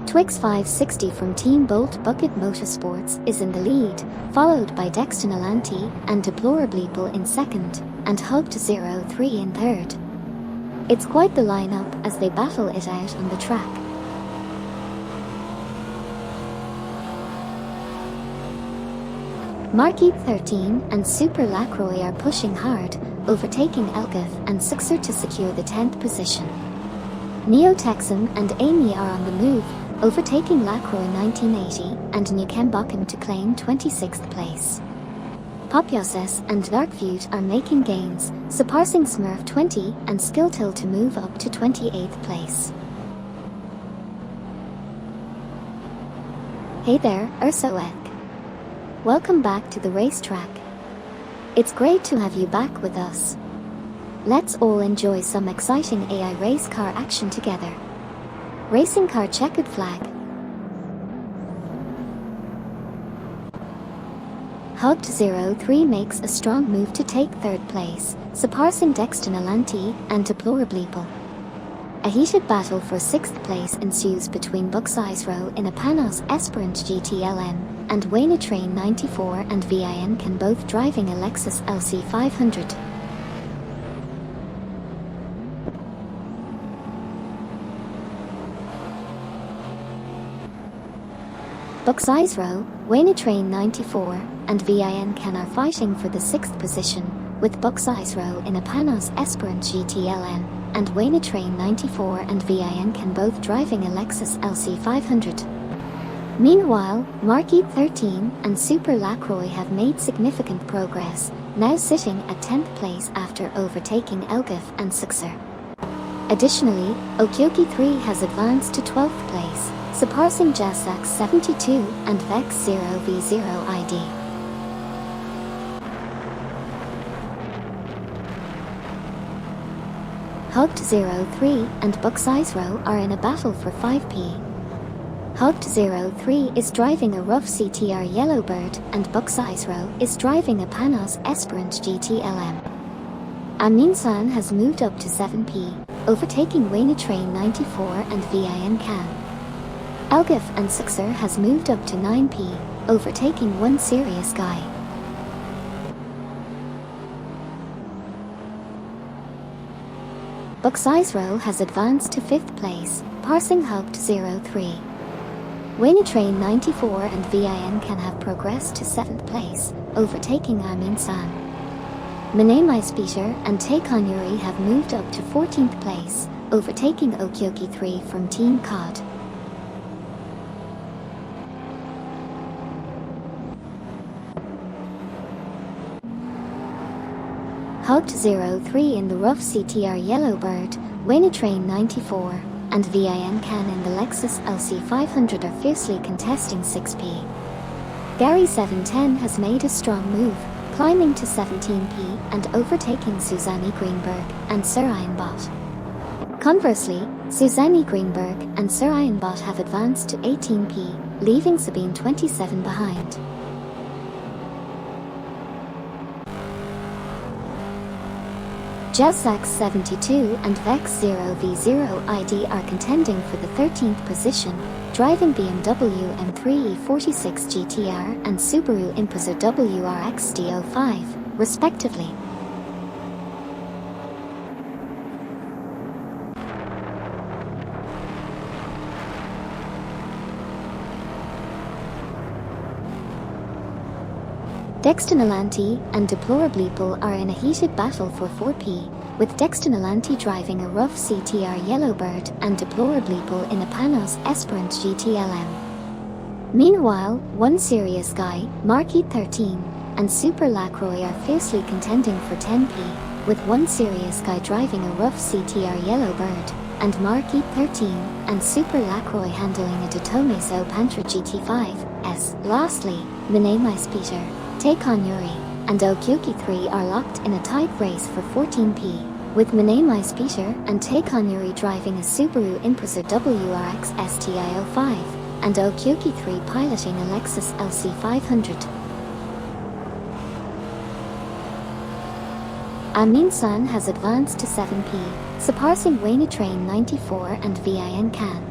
Twix 560 from Team Bolt Bucket Motorsports is in the lead, followed by Dexton Alanti and Deplorableeple in second, and Hug-to-03 in third. It's quite the lineup as they battle it out on the track. Marquis 13 and Super Lacroix are pushing hard, overtaking Elgith and Sixer to secure the 10th position. Neo Texan and Amy are on the move, overtaking Lacroix 1980 and Newcombochum to claim 26th place. Popioses and Darkview are making gains, surpassing Smurf 20 and Skilltill to move up to 28th place. Hey there, Ursoek. Welcome back to the racetrack. It's great to have you back with us. Let's all enjoy some exciting AI race car action together. Racing car checkered flag. Hug-to-03 makes a strong move to take third place, surpassing Dexton Alanti and Deplorableeple. A heated battle for 6th place ensues between Buck's Row in a Panos Esperant GTLM and Wayne Train 94 and VIN Can, both driving a Lexus LC500. Buck's Row, Wayne Train 94 and VIN Can are fighting for the 6th position, with Buck's Row in a Panos Esperant GTLM and Wayne Train 94 and VIN Can, both driving a Lexus LC500. Meanwhile, Marquis 13 and Super Lacroix have made significant progress, now sitting at 10th place after overtaking Elgith and Sixer. Additionally, Okyoki 3 has advanced to 12th place, surpassing Jazzax 72 and Vex 0v0 ID. Hug-to-03 and Buck's Row are in a battle for 5p. Hug-to-03 is driving a rough CTR Yellowbird and Buck's Row is driving a Panos Esperant GTLM. Amin-san has moved up to 7p, overtaking Wayne Train 94 and VIN Can. Elgith and Sixer has moved up to 9p, overtaking One Serious Guy. Buck's Row has advanced to 5th place, passing Hug-to-03. Wayne Train 94 and VIN Can have progressed to 7th place, overtaking Amin-san. Minei Peter and Taekon Yuri have moved up to 14th place, overtaking Okyoki 3 from Team COD. Hug-to-03 in the rough CTR Yellowbird, Wayne Train 94 and VIN Can in the Lexus LC500 are fiercely contesting 6p. Gary 710 has made a strong move, climbing to 17p and overtaking Susanne Greenberg and Sir Ironbot. Conversely, Susanne Greenberg and Sir Ironbot have advanced to 18p, leaving Sabine 27 behind. Jazzax 72 and Vex 0v0 ID are contending for the 13th position, driving BMW M3 E46 GTR and Subaru Impreza WRX D05, respectively. Dexton Alanti and Deplorableeple are in a heated battle for 4p, with Dexton Alanti driving a rough CTR Yellowbird and Deplorableeple in a Panos Esperant GTLM. Meanwhile, One Serious Guy, Marquis 13, and Super Lacroix are fiercely contending for 10p, with One Serious Guy driving a rough CTR Yellowbird, and Marquis 13 and Super Lacroix handling a Detonaso Pantra GT5S. Lastly, Minei Peter, Taekon Yuri, and Okyoki 3 are locked in a tight race for 14p, with Minei Peter and Taekon Yuri driving a Subaru Impreza WRX STI05, and Okyoki 3 piloting a Lexus LC500. Amin-san has advanced to 7p, surpassing Wayne Train 94 and VIN Can.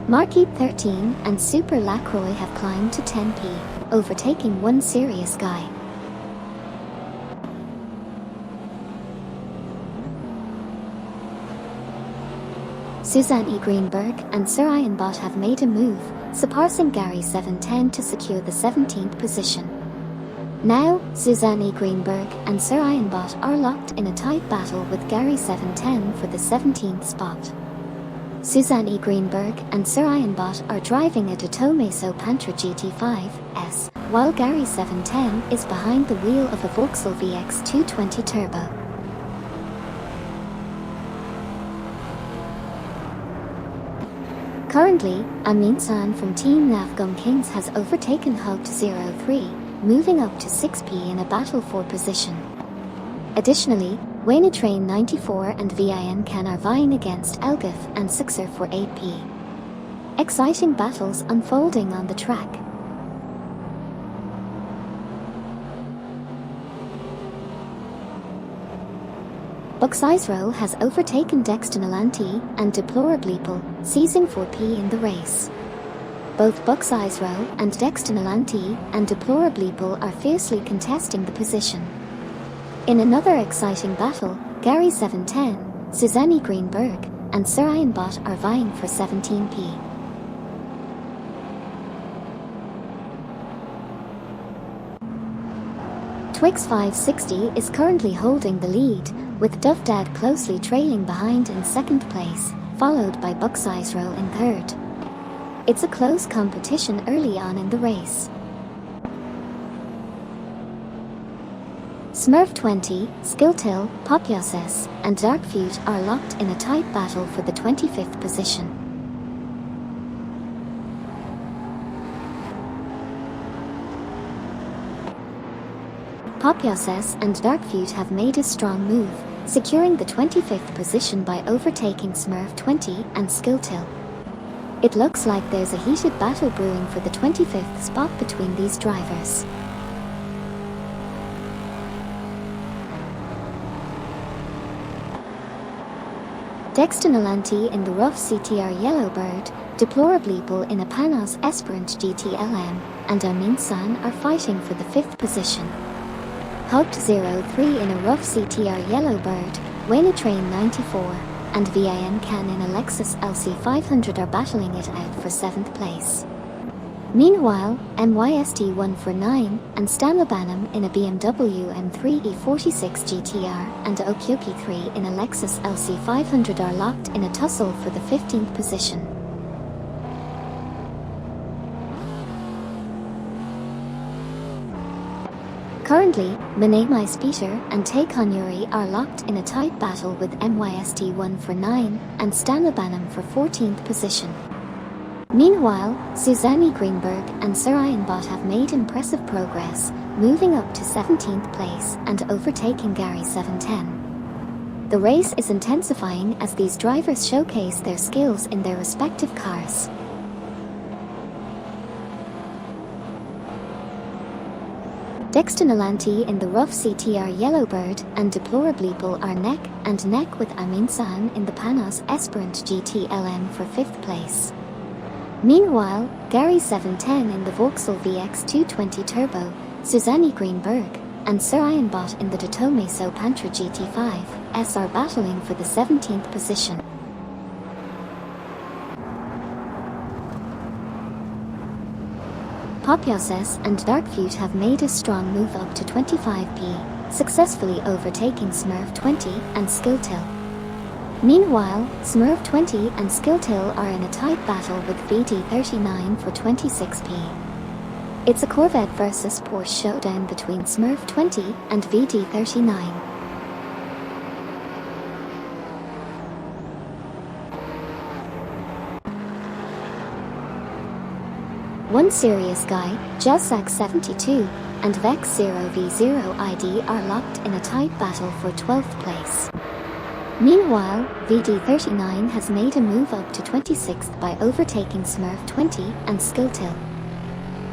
Marquis 13 and Super Lacroix have climbed to 10p, overtaking one serious guy. Suzanne E. Greenberg and Sir Ian Bott have made a move, surpassing Gary 710 to secure the 17th position. Now, Suzanne E. Greenberg and Sir Ian Bott are locked in a tight battle with Gary 710 for the 17th spot. Suzanne E. Greenberg and Sir Ian Bott are driving a Datomeso Pantra GT5S, while Gary 710 is behind the wheel of a Vauxhall VX 220 Turbo. Currently, Amin San from Team Navgum Kings has overtaken Hugged 03, moving up to 6p in a battle for position. Additionally, Wayne Train 94 and VIN Can are vying against Elgif and Sixer for 8p. Exciting battles unfolding on the track. Buxizero has overtaken Dexton Alanti and Deplorableeple, seizing 4p in the race. Both Buxizero and Dexton Alanti and Deplorableeple are fiercely contesting the position. In another exciting battle, Gary 710, Suzanne E. Greenberg, and Sir Ian Bott are vying for 17p. Twix 560 is currently holding the lead, with Dove Dad closely trailing behind in second place, followed by Buxizero in third. It's a close competition early on in the race. Smurf 20, Skilltill, Popyoses, and Darkfeud are locked in a tight battle for the 25th position. Popyoses and Darkfeud have made a strong move, securing the 25th position by overtaking Smurf 20 and Skilltill. It looks like there's a heated battle brewing for the 25th spot between these drivers. Dexton Alanti in the rough CTR Yellowbird, Deplorableeple in a Panos Esperant GTLM, and Amin San are fighting for the 5th position. Hugged 03 in a rough CTR Yellowbird, Wayne Train 94, and VIN Can in a Lexus LC500 are battling it out for 7th place. Meanwhile, MYST 149 and Stanlabanam in a BMW M3 E46 GTR and Okyoki 3 in a Lexus LC500 are locked in a tussle for the 15th position. Currently, Manamai Speeter and Taekon Yuri are locked in a tight battle with MYST 149 and Stanlabanam for 14th position. Meanwhile, Suzanne E. Greenberg and Sir Ian Bott have made impressive progress, moving up to 17th place and overtaking Gary 710. The race is intensifying as these drivers showcase their skills in their respective cars. Dexton Alanti in the rough CTR Yellowbird and Deplorableeple are neck and neck with Amin San in the Panos Esperant GTLM for 5th place. Meanwhile, Gary 710 in the Vauxhall VX 220 Turbo, Suzanne E. Greenberg, and Sir Ian Bott in the Datomeso Pantra GT5S are battling for the 17th position. Popyoses and Darkfeud have made a strong move up to 25p, successfully overtaking Smurf 20 and Skilltill. Meanwhile, Smurf 20 and Skilltill are in a tight battle with VD39 for 26p. It's a Corvette versus Porsche showdown between Smurf 20 and VD39. One serious guy, Jazzac72, and Vex0v0ID are locked in a tight battle for 12th place. Meanwhile, VD39 has made a move up to 26th by overtaking Smurf 20 and Skilltill.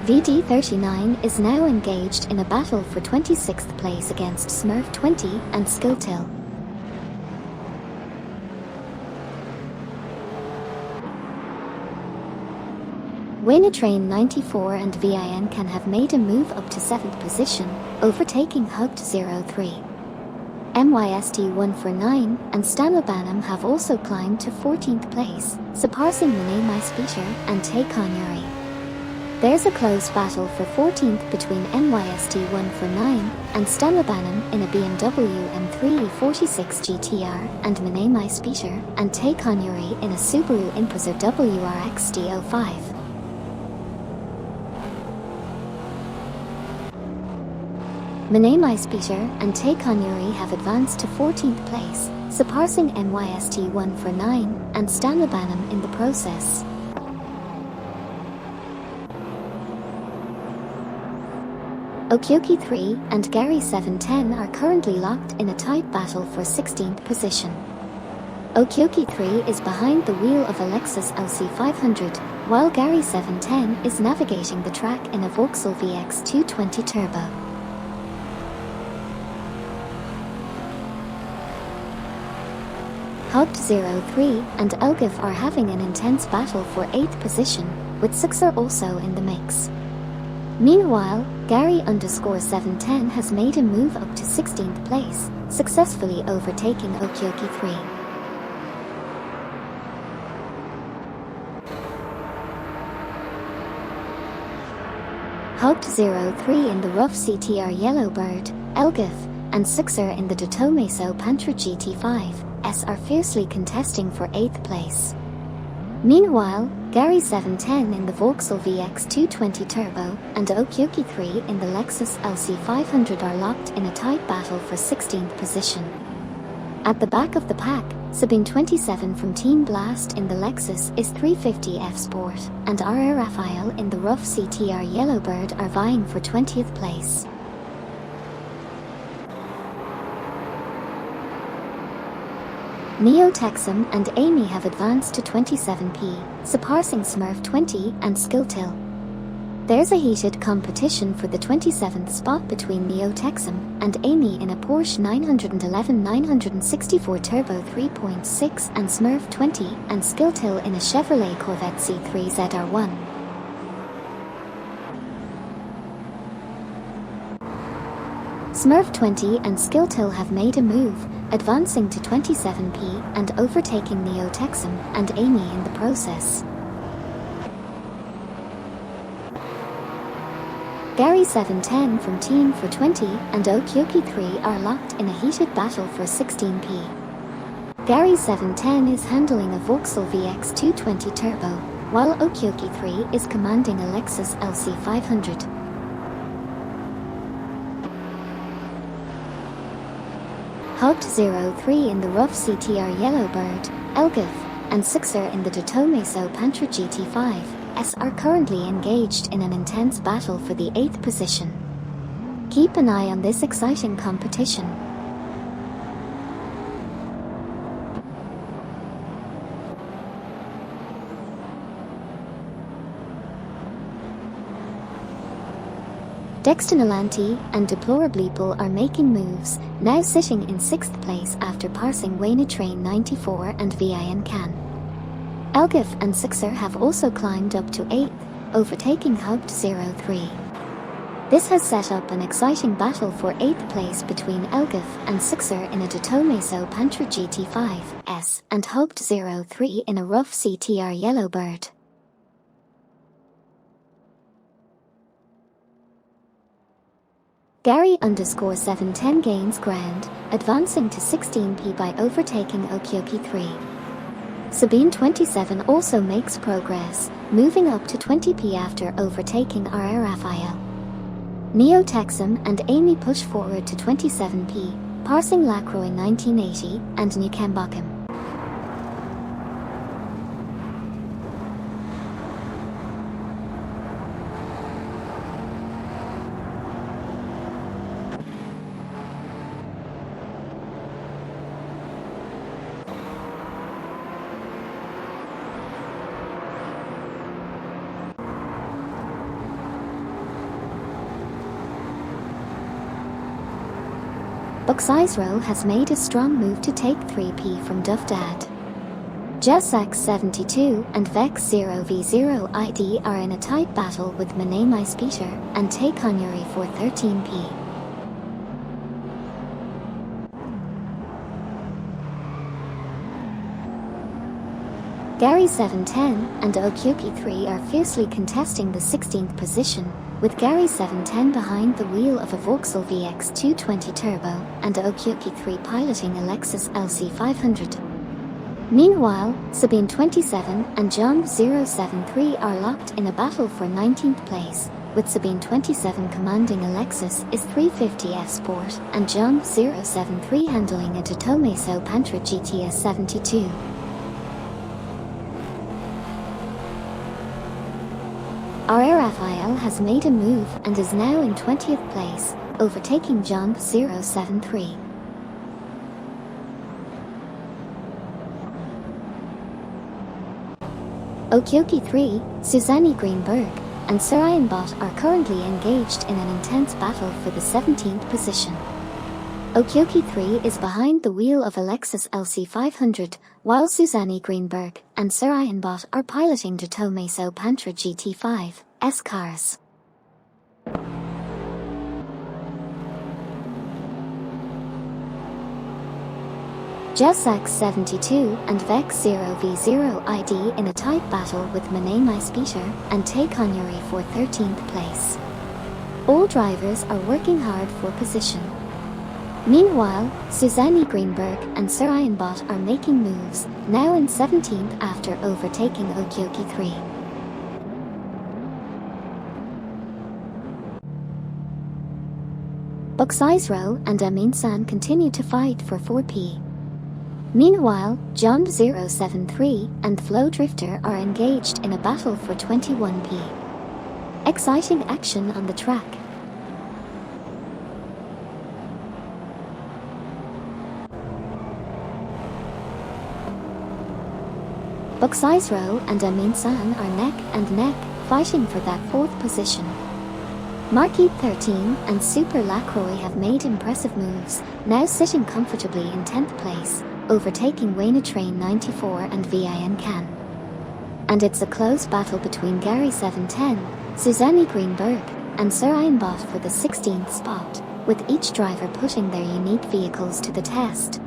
VD39 is now engaged in a battle for 26th place against Smurf 20 and Skilltill. Wayne Train 94 and VIN can have made a move up to 7th position, overtaking Hugged 03. MYST 149 and Stanobanham have also climbed to 14th place, surpassing Mene Maispeter and Taekon. There's a close battle for 14th between MYST 149 and Stanobanham in a BMW M3 46 GTR and Mene Maispeter and Taekon in a Subaru Impreza WRX D05. Mene Maispeter and Taekon have advanced to 14th place, surpassing MYST 149 and Stanobanham in the process. Okyoki 3 and Gary 710 are currently locked in a tight battle for 16th position. Okyoki 3 is behind the wheel of a Lexus LC500, while Gary 710 is navigating the track in a Vauxhall VX 220 Turbo. Hugged 03 and Elgif are having an intense battle for 8th position, with Sixer also in the mix. Meanwhile, Gary_710 has made a move up to 16th place, successfully overtaking Okyoki 3. Hugged 03 in the rough CTR Yellowbird, Elgif, and Sixer in the Datomeso Pantra GT5S are fiercely contesting for 8th place. Meanwhile, Gary 710 in the Vauxhall VX 220 Turbo and Okyoki 3 in the Lexus LC500 are locked in a tight battle for 16th position. At the back of the pack, Sabine 27 from Team Blast in the Lexus is 350 F Sport, and RR Raphael in the rough CTR Yellowbird are vying for 20th place. Neo Texum and Amy have advanced to 27p, surpassing Smurf 20 and Skilltil. There's a heated competition for the 27th spot between Neo Texum and Amy in a Porsche 911-964 Turbo 3.6 and Smurf 20 and Skilltil in a Chevrolet Corvette C3 ZR1. Smurf 20 and Skilltil have made a move, advancing to 27p and overtaking Neo Texum and Amy in the process. Gary 710 from Team for 20 and Okyoki 3 are locked in a heated battle for 16p. Gary 710 is handling a Vauxhall VX 220 Turbo, while Okyoki 3 is commanding a Lexus LC500. Hugged 03 in the rough CTR Yellowbird, Elgif, and Sixer in the Datomeso Pantra GT5S are currently engaged in an intense battle for the 8th position. Keep an eye on this exciting competition. Dexter Nalanti and Deplorableeple are making moves, now sitting in 6th place after passing Wayne Train 94 and VIN Can. Elgif and Sixer have also climbed up to 8th, overtaking Hugged 03. This has set up an exciting battle for 8th place between Elgif and Sixer in a Datomeso Pantra GT5S and Hugged 03 in a rough CTR Yellowbird. Gary_710 gains ground, advancing to 16p by overtaking Okyoki 3. Sabine 27 also makes progress, moving up to 20p after overtaking RR Raphael. Neo Texum and Amy push forward to 27p, passing Lacroix 1980 and Newcambochum. Buxisro has made a strong move to take 3p from Duvdad. Jessak 72 and Vex 0v0 ID are in a tight battle with Menei Speeder and Conuri for 13p. Gary 710 and Okyoki 3 are fiercely contesting the 16th position, with Gary 710 behind the wheel of a Vauxhall VX 220 Turbo and Okyoki 3 piloting a Lexus LC500. Meanwhile, Sabine 27 and John 073 are locked in a battle for 19th place, with Sabine 27 commanding a Lexus is350F Sport and John 073 handling a Totomeso Pantra GTS 72. RRFIL has made a move and is now in 20th place, overtaking John 073. Okyoki 3, Susanne Greenberg, and Sarayan Bot are currently engaged in an intense battle for the 17th position. Okyoki 3 is behind the wheel of a Lexus LC500, while Susanne Greenberg and Sarayan Bot are piloting Totomeso Pantra GT5 S cars. Jessak 72 and Vex 0v0 ID in a tight battle with Menei Speeder and Conuri for 13th place. All drivers are working hard for position. Meanwhile, Susanne Greenberg and Sarayan Bot are making moves, now in 17th after overtaking Okyoki 3. Buxizro and Amin-san continue to fight for 4p. Meanwhile, John 073 and Flow Drifter are engaged in a battle for 21p. Exciting action on the track. Buxizro and Amin-san are neck and neck, fighting for that 4th position. Marquis 13 and Super Lacroix have made impressive moves, now sitting comfortably in 10th place, overtaking Wayne Train 94 and VIN Can. And it's a close battle between Gary 710, Susanne Greenberg, and Sarayan Bot for the 16th spot, with each driver putting their unique vehicles to the test.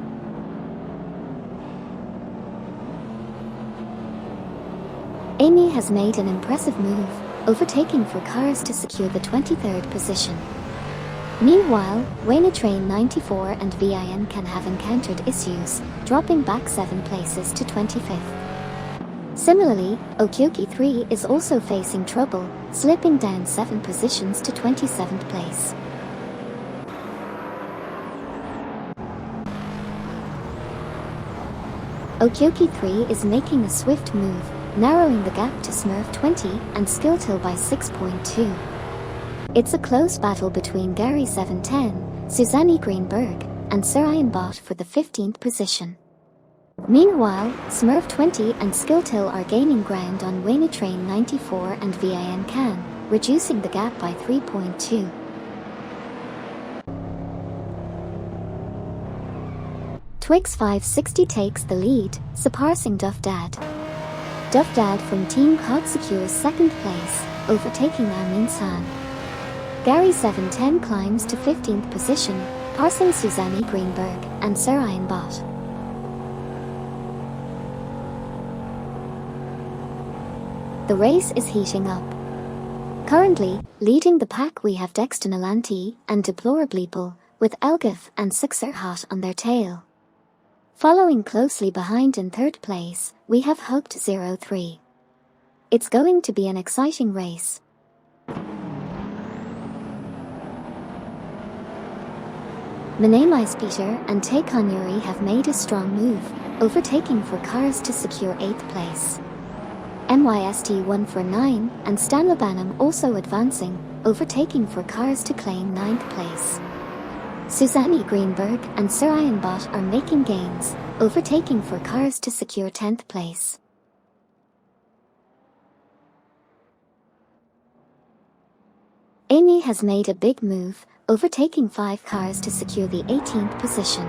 Amy has made an impressive move, overtaking 4 cars to secure the 23rd position. Meanwhile, Wayne Train 94 and VIN Can have encountered issues, dropping back 7 places to 25th. Similarly, Okyoki 3 is also facing trouble, slipping down 7 positions to 27th place. Okyoki 3 is making a swift move, narrowing the gap to Smurf 20 and Skilltill by 6.2. It's a close battle between Gary 710, Susanne Greenberg, and Sarayan Bot for the 15th position. Meanwhile, Smurf 20 and Skilltill are gaining ground on Wayne Train 94 and VIN Can, reducing the gap by 3.2. Twix 560 takes the lead, surpassing Duff Dad. Duff Dad from Team COD secures 2nd place, overtaking Amin-san. Gary 710 climbs to 15th position, passing Susanne Greenberg and Sarayan Bot. The race is heating up. Currently, leading the pack we have Dexton Alanti and Deplorableeple, with Elgif and Sixer hot on their tail. Following closely behind in 3rd place, we have Hugged 03. It's going to be an exciting race. Menei Speeder and Conuri have made a strong move, overtaking 4 cars to secure 8th place. MYST 149 and Stanlabanum also advancing, overtaking 4 cars to claim 9th place. Susanne Greenberg and Sarayan Bot are making gains, overtaking 4 cars to secure 10th place. Amy has made a big move, overtaking 5 cars to secure the 18th position.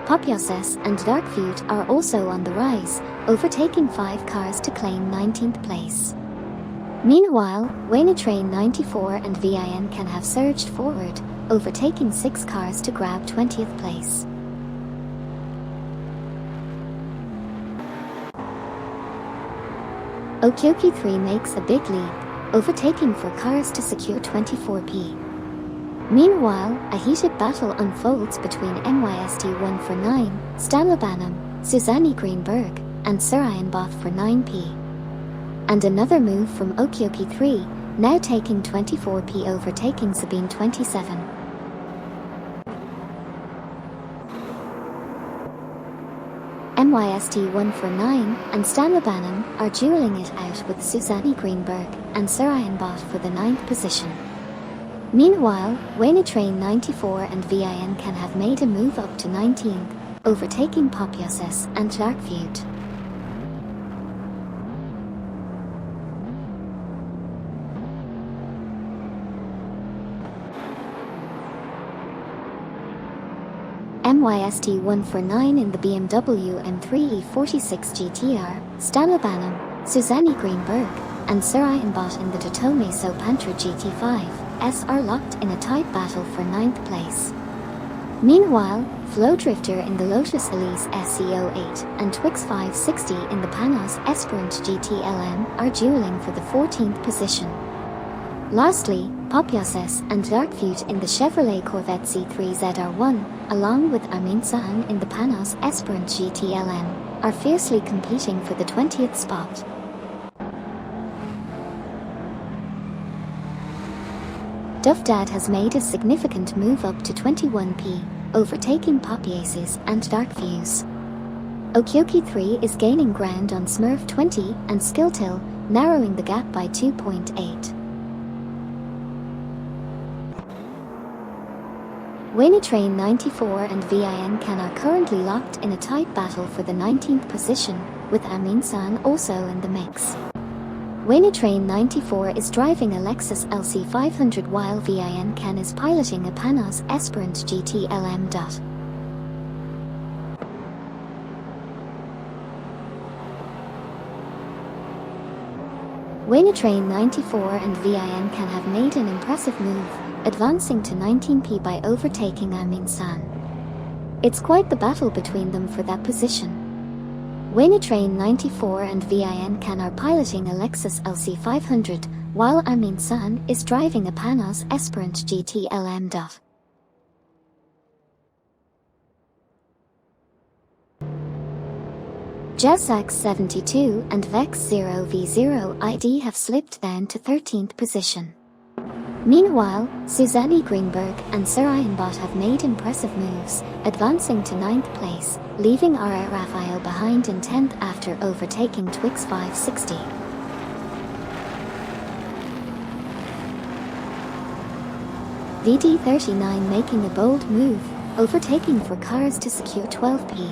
Popioses and Darkfeud are also on the rise, overtaking 5 cars to claim 19th place. Meanwhile, Train 94 and VIN can have surged forward, overtaking 6 cars to grab 20th place. Okyoki 3 makes a big leap, overtaking 4 cars to secure 24p. Meanwhile, a heated battle unfolds between MYST 149, Stanley Banham, Susanne Greenberg, and Surayan Both for 9p. And another move from Okyoki 3, now taking 24p, overtaking Sabine 27. MYST 149 and Stanley Banham are dueling it out with Susanne Greenberg and Surayan Both for the 9th position. Meanwhile, Train 94 and VIN can have made a move up to 19th, overtaking Popioses and Darkfeud. MYST 149 in the BMW M3 E46 GTR, Stanley Banham, Susanne Greenberg, and Surayan Both in the Totome So Pantra GT5s are locked in a tight battle for 9th place. Meanwhile, Flow Drifter in the Lotus Elise SC08 and Twix 560 in the Panos Esperant GT-LM are dueling for the 14th position. Lastly, Popioses and Darkfeud in the Chevrolet Corvette C3 ZR1, along with Amin Sahn in the Panos Esperant GT-LM, are fiercely competing for the 20th spot. Duvdad has made a significant move up to 21p, overtaking Popioses and Darkfeud. Okyoki 3 is gaining ground on Smurf 20 and Skiltil, narrowing the gap by 2.8. Train 94 and VIN can are currently locked in a tight battle for the 19th position, with Amin Sahn also in the mix. Train 94 is driving a Lexus LC500 while VIN can is piloting a Panos Esperant GT-LM. Train 94 and VIN can have made an impressive move, advancing to 19p by overtaking Amin Sahn. It's quite the battle between them for that position. Train 94 and VIN can are piloting a Lexus LC500, while Amin Sahn is driving a Panos Esperant GT-LM. Jazzax 72 and Vex 0v0 ID have slipped down to 13th position. Meanwhile, Susanne Greenberg and Surayan Both have made impressive moves, advancing to 9th place, leaving R.A. Raphael behind in 10th after overtaking Twix 560. VD39 making a bold move, overtaking 4 cars to secure 12p.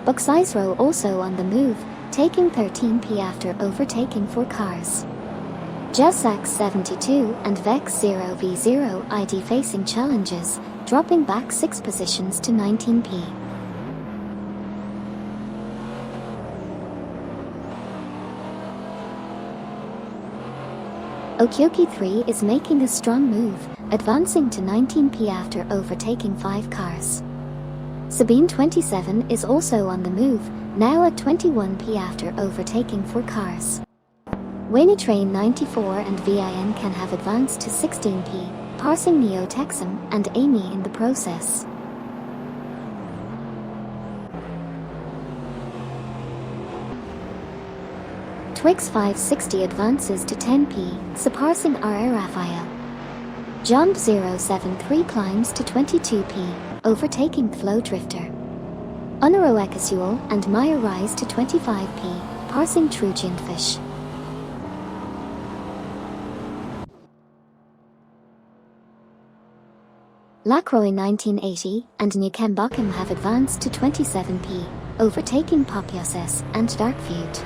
Buxisro also on the move, taking 13p after overtaking 4 cars. Jazzax 72 and Vex 0v0 ID facing challenges, dropping back 6 positions to 19p. Okyoki 3 is making a strong move, advancing to 19p after overtaking 5 cars. Sabine 27 is also on the move, now at 21p after overtaking 4 cars. Train 94 and VIN can have advanced to 16p, passing Neo Texum and Amy in the process. Twix 560 advances to 10p, surpassing R.A. Raphael. Jump 073 climbs to 22p, overtaking Flow Drifter. Unaro Ekasuel and Maya rise to 25p, passing True Gintfish. Lacroix 1980 and Newcomb have advanced to 27p, overtaking Popioses and Darkfeud.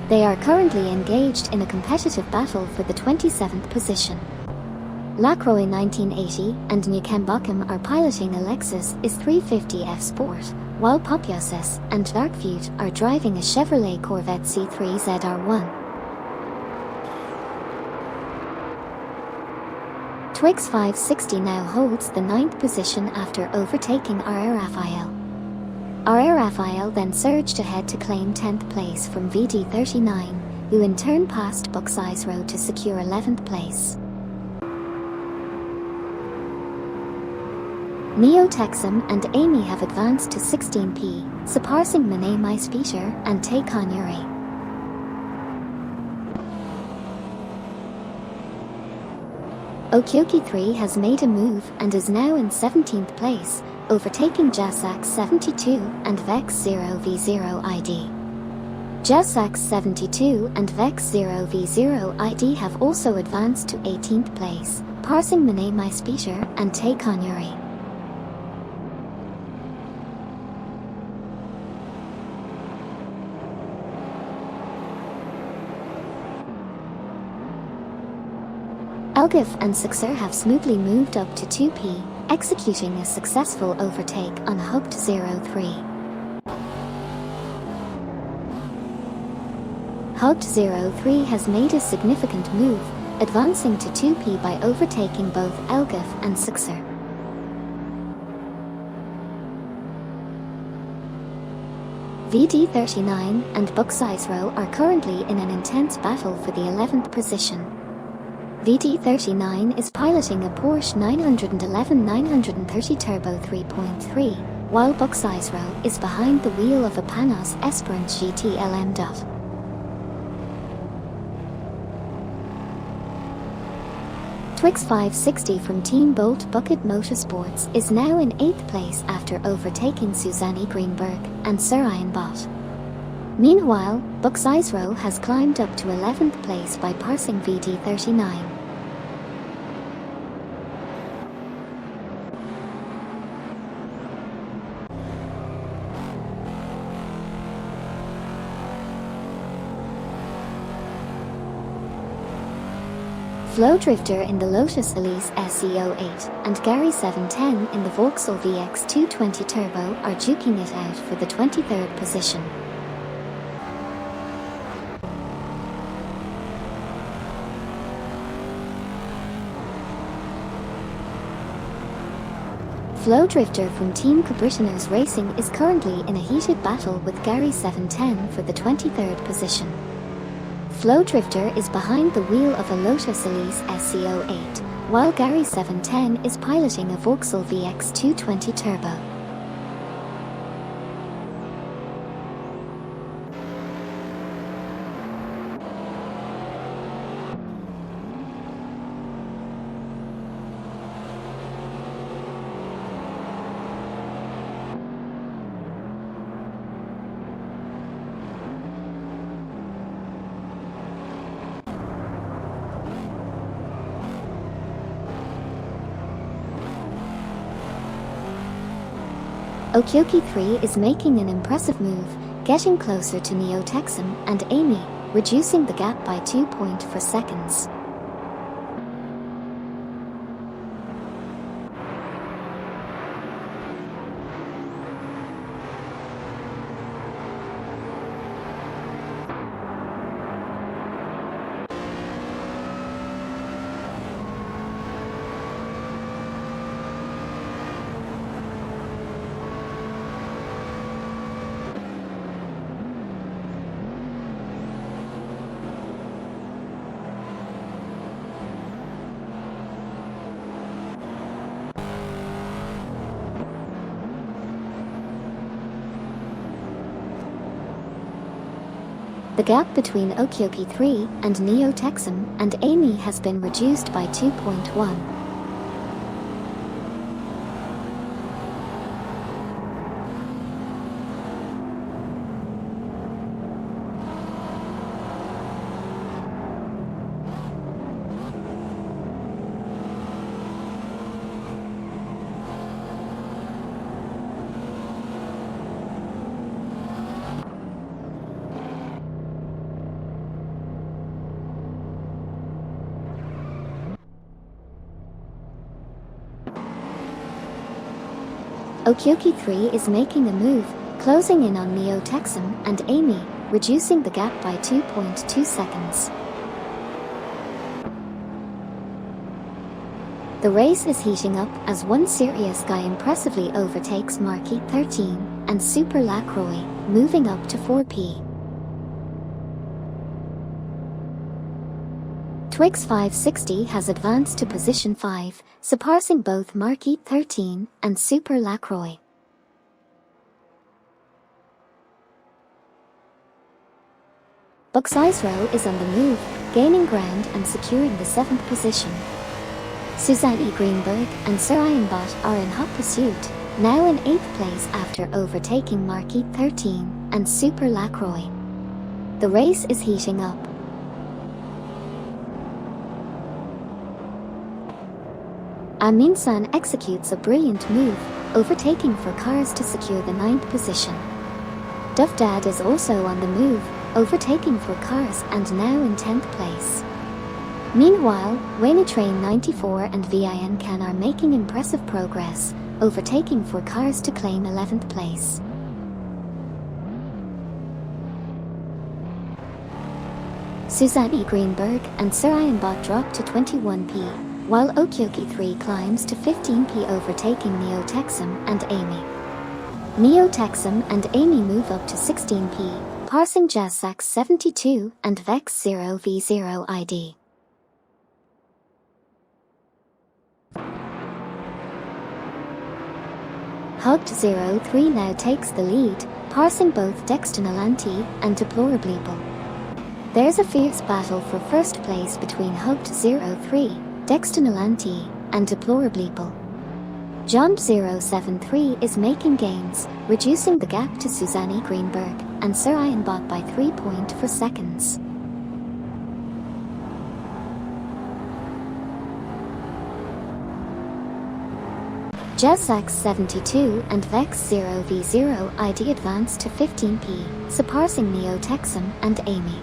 They are currently engaged in a competitive battle for the 27th position. Lacroix 1980 and Newcomb are piloting a Lexus IS350F Sport, while Popiasis and Darkview are driving a Chevrolet Corvette C3 ZR1. Twix 560 now holds the 9th position after overtaking RR Raphael. RR Raphael then surged ahead to claim 10th place from VD39, who in turn passed Buck's Row to secure 11th place. Neo Texum and Amy have advanced to 16p, surpassing Mene Maispeter and Taycan Yuri. Okyoki 3 has made a move and is now in 17th place, overtaking Jasax 72 and Vex 0v0 ID. Jasax 72 and Vex 0v0 ID have also advanced to 18th place, passing Mene Maispeter and Taycan Yuri. Elgif and Sixer have smoothly moved up to 2p, executing a successful overtake on Hubd 03. Hubd 03 has made a significant move, advancing to 2p by overtaking both Elgif and Sixer. VD39 and Buck's Row are currently in an intense battle for the 11th position. VD39 is piloting a Porsche 911-930 Turbo 3.3, while Buck's Row is behind the wheel of a Panos Esperance GT LM. Twix 560 from Team Bolt Bucket Motorsports is now in 8th place after overtaking Susanne Greenberg and Sir Ian Bott. Meanwhile, Buck's Row has climbed up to 11th place by passing VD39. Flo Drifter in the Lotus Elise SE08 and Gary 710 in the Vauxhall VX220 Turbo are duking it out for the 23rd position. Flo Drifter from Team Cabritanos Racing is currently in a heated battle with Gary 710 for the 23rd position. Flo Drifter is behind the wheel of a Lotus Elise SE08, while Gary 710 is piloting a Vauxhall VX220 Turbo. Okyoki 3 is making an impressive move, getting closer to Neo Texum and Amy, reducing the gap by 2.4 seconds. The gap between Okyoki 3 and Neo Texum and Amy has been reduced by 2.1. Okyoki 3 is making a move, closing in on Neo Texum and Amy, reducing the gap by 2.2 seconds. The race is heating up as one serious guy impressively overtakes Marquis 13 and Super Lacroix, moving up to 4P. Twix 560 has advanced to position 5, surpassing both Marquis 13 and Super Lacroix. Buxizero is on the move, gaining ground and securing the 7th position. Suzanne E. Greenberg and Sir Ironbot are in hot pursuit, now in 8th place after overtaking Marquis 13 and Super Lacroix. The race is heating up. Amin-san executes a brilliant move, overtaking for cars to secure the 9th position. Duff Dad is also on the move, overtaking for cars and now in 10th place. Meanwhile, Wayne Train 94 and VIN Can are making impressive progress, overtaking for cars to claim 11th place. Suzanne E. Greenberg and Sir Ironbot drop to 21P, while Okyoki 3 climbs to 15P, overtaking Neo Texum and Amy. Neo Texum and Amy move up to 16P, passing Jazzsax 72 and Vex 0v0 ID. Hugged 03 now takes the lead, passing both Dexton Alanti and Deplorableeple. There's a fierce battle for first place between Hugged 03, Dexton Alanti, and Deplorableeple. Jump 073 is making gains, reducing the gap to Suzanne E. Greenberg and Sir Ironbot by 3.4 seconds. Jazzsax 72 and Vex 0v0 ID advanced to 15P, surpassing Neo Texum and Amy.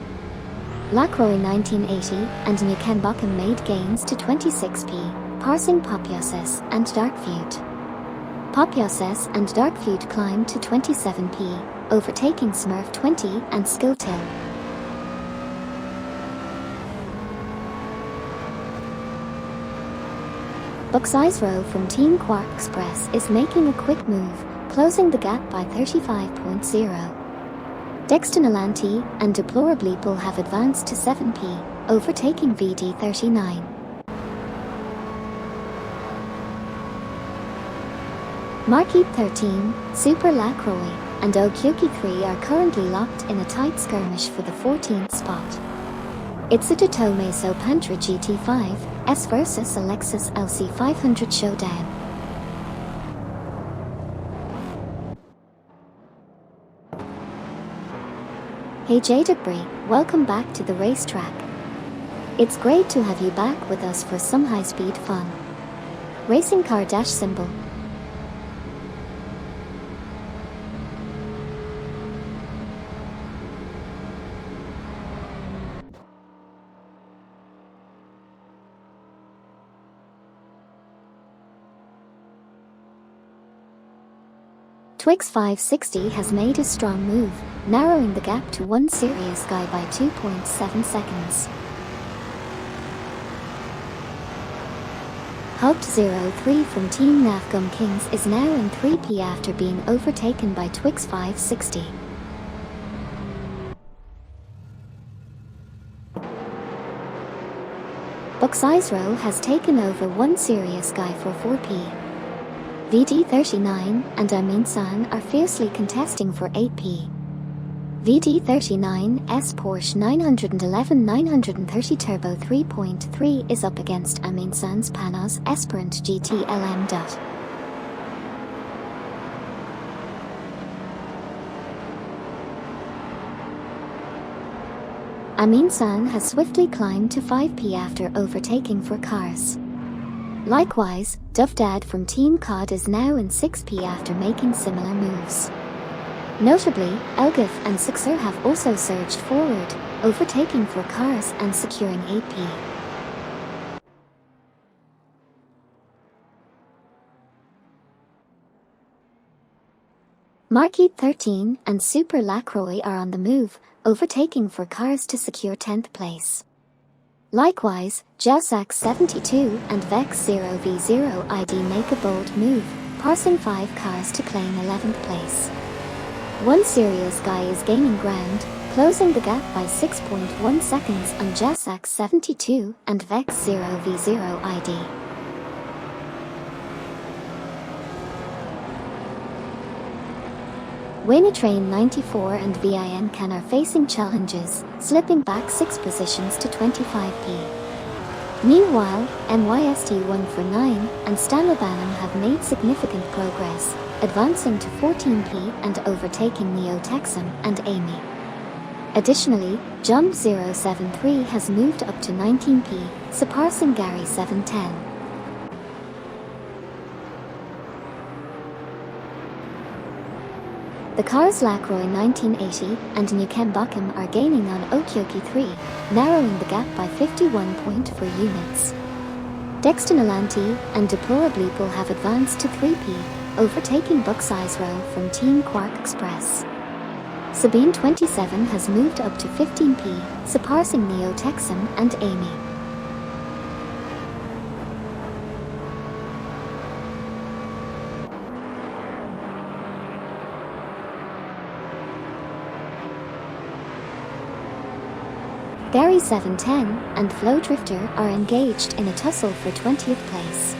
Lacroix 1980 and Nukenbakum made gains to 26P, passing Popyoses and Darkfeud. Popyoses and Darkfeud climbed to 27P, overtaking Smurf 20 and Skilltill. Buxizero from Team Quark Express is making a quick move, closing the gap by 35.0. Dexton Alanti and Deplorableeple have advanced to 7P, overtaking VD39. Marquis 13, Super Lacroix, and Okyoki 3 are currently locked in a tight skirmish for the 14th spot. It's a Totomeso Pantra GT5 S versus a Lexus LC500 showdown. Hey Jadebri, welcome back to the racetrack. It's great to have you back with us for some high-speed fun. Racing car dash symbol. Twix 560 has made a strong move, narrowing the gap to one serious guy by 2.7 seconds. Hugged 03 from Team Nafgum Kings is now in 3P after being overtaken by Twix 560. Buxizero has taken over one serious guy for 4P. VD39 and Amin-san are fiercely contesting for 8P. VD39's Porsche 911 930 Turbo 3.3 is up against Amin-san's Panos Esperant GT LM. Amin-san has swiftly climbed to 5P after overtaking for cars. Likewise, Duff Dad from Team COD is now in 6P after making similar moves. Notably, Elgith and Sixer have also surged forward, overtaking for cars and securing 8P. Marquis 13 and Super Lacroix are on the move, overtaking for cars to secure 10th place. Likewise, Jausac 72 and Vex 0v0 ID make a bold move, passing 5 cars to claim 11th place. One serious guy is gaining ground, closing the gap by 6.1 seconds on Jausac 72 and Vex 0v0 ID. Train 94 and VIN are facing challenges, slipping back 6 positions to 25p. Meanwhile, NYST 149 and Stanlebanen have made significant progress, advancing to 14p and overtaking Neo Texum and Amy. Additionally, Jump 073 has moved up to 19p, surpassing Gary 710. The cars Lacroix 1980 and Newcomb are gaining on Okioki 3, narrowing the gap by 51.4 units. Dexton and Deplorableeple have advanced to 3p, overtaking Buck's Row from Team Quark Express. Sabine 27 has moved up to 15p, surpassing Neo Texum and Amy. Gary 710 and Flow Drifter are engaged in a tussle for 20th place.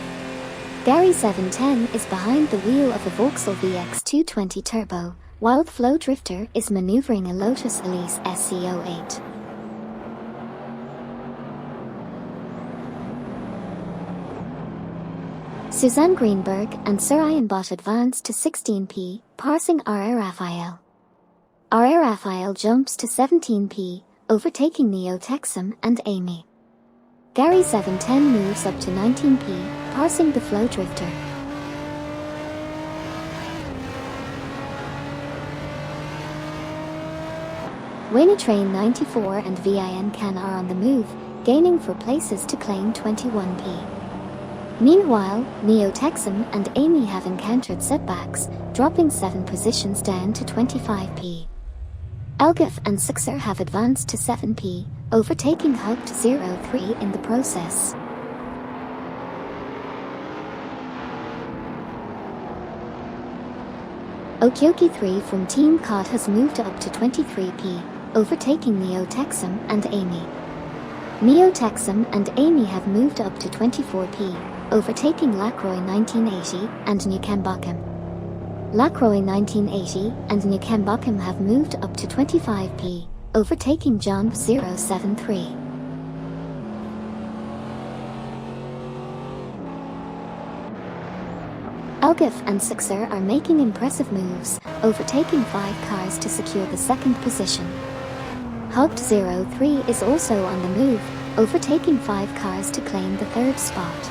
Gary 710 is behind the wheel of a Vauxhall VX220 Turbo, while Flow Drifter is maneuvering a Lotus Elise SC08. Suzanne Greenberg and Sir Ian Bott advance to 16p, passing R.A. Raphael. R.A. Raphael jumps to 17p, overtaking Neo Texum and Amy. Gary 710 moves up to 19p, passing the Flow Drifter. Train 94 and VIN are on the move, gaining 4 places to claim 21p. Meanwhile, Neo Texum and Amy have encountered setbacks, dropping 7 positions down to 25p. Elgif and Sixer have advanced to 7p, overtaking Hugged 03 in the process. Okioki 3 from Team COD has moved up to 23p, overtaking Neo Texum and Amy. Neo Texum and Amy have moved up to 24p, overtaking Lacroix 1980 and Newcomb. Lacroix 1980 and Newcomb have moved up to 25p, overtaking Jump 073. Elgif and Sixer are making impressive moves, overtaking 5 cars to secure the 2nd position. Hugged 03 is also on the move, overtaking 5 cars to claim the 3rd spot.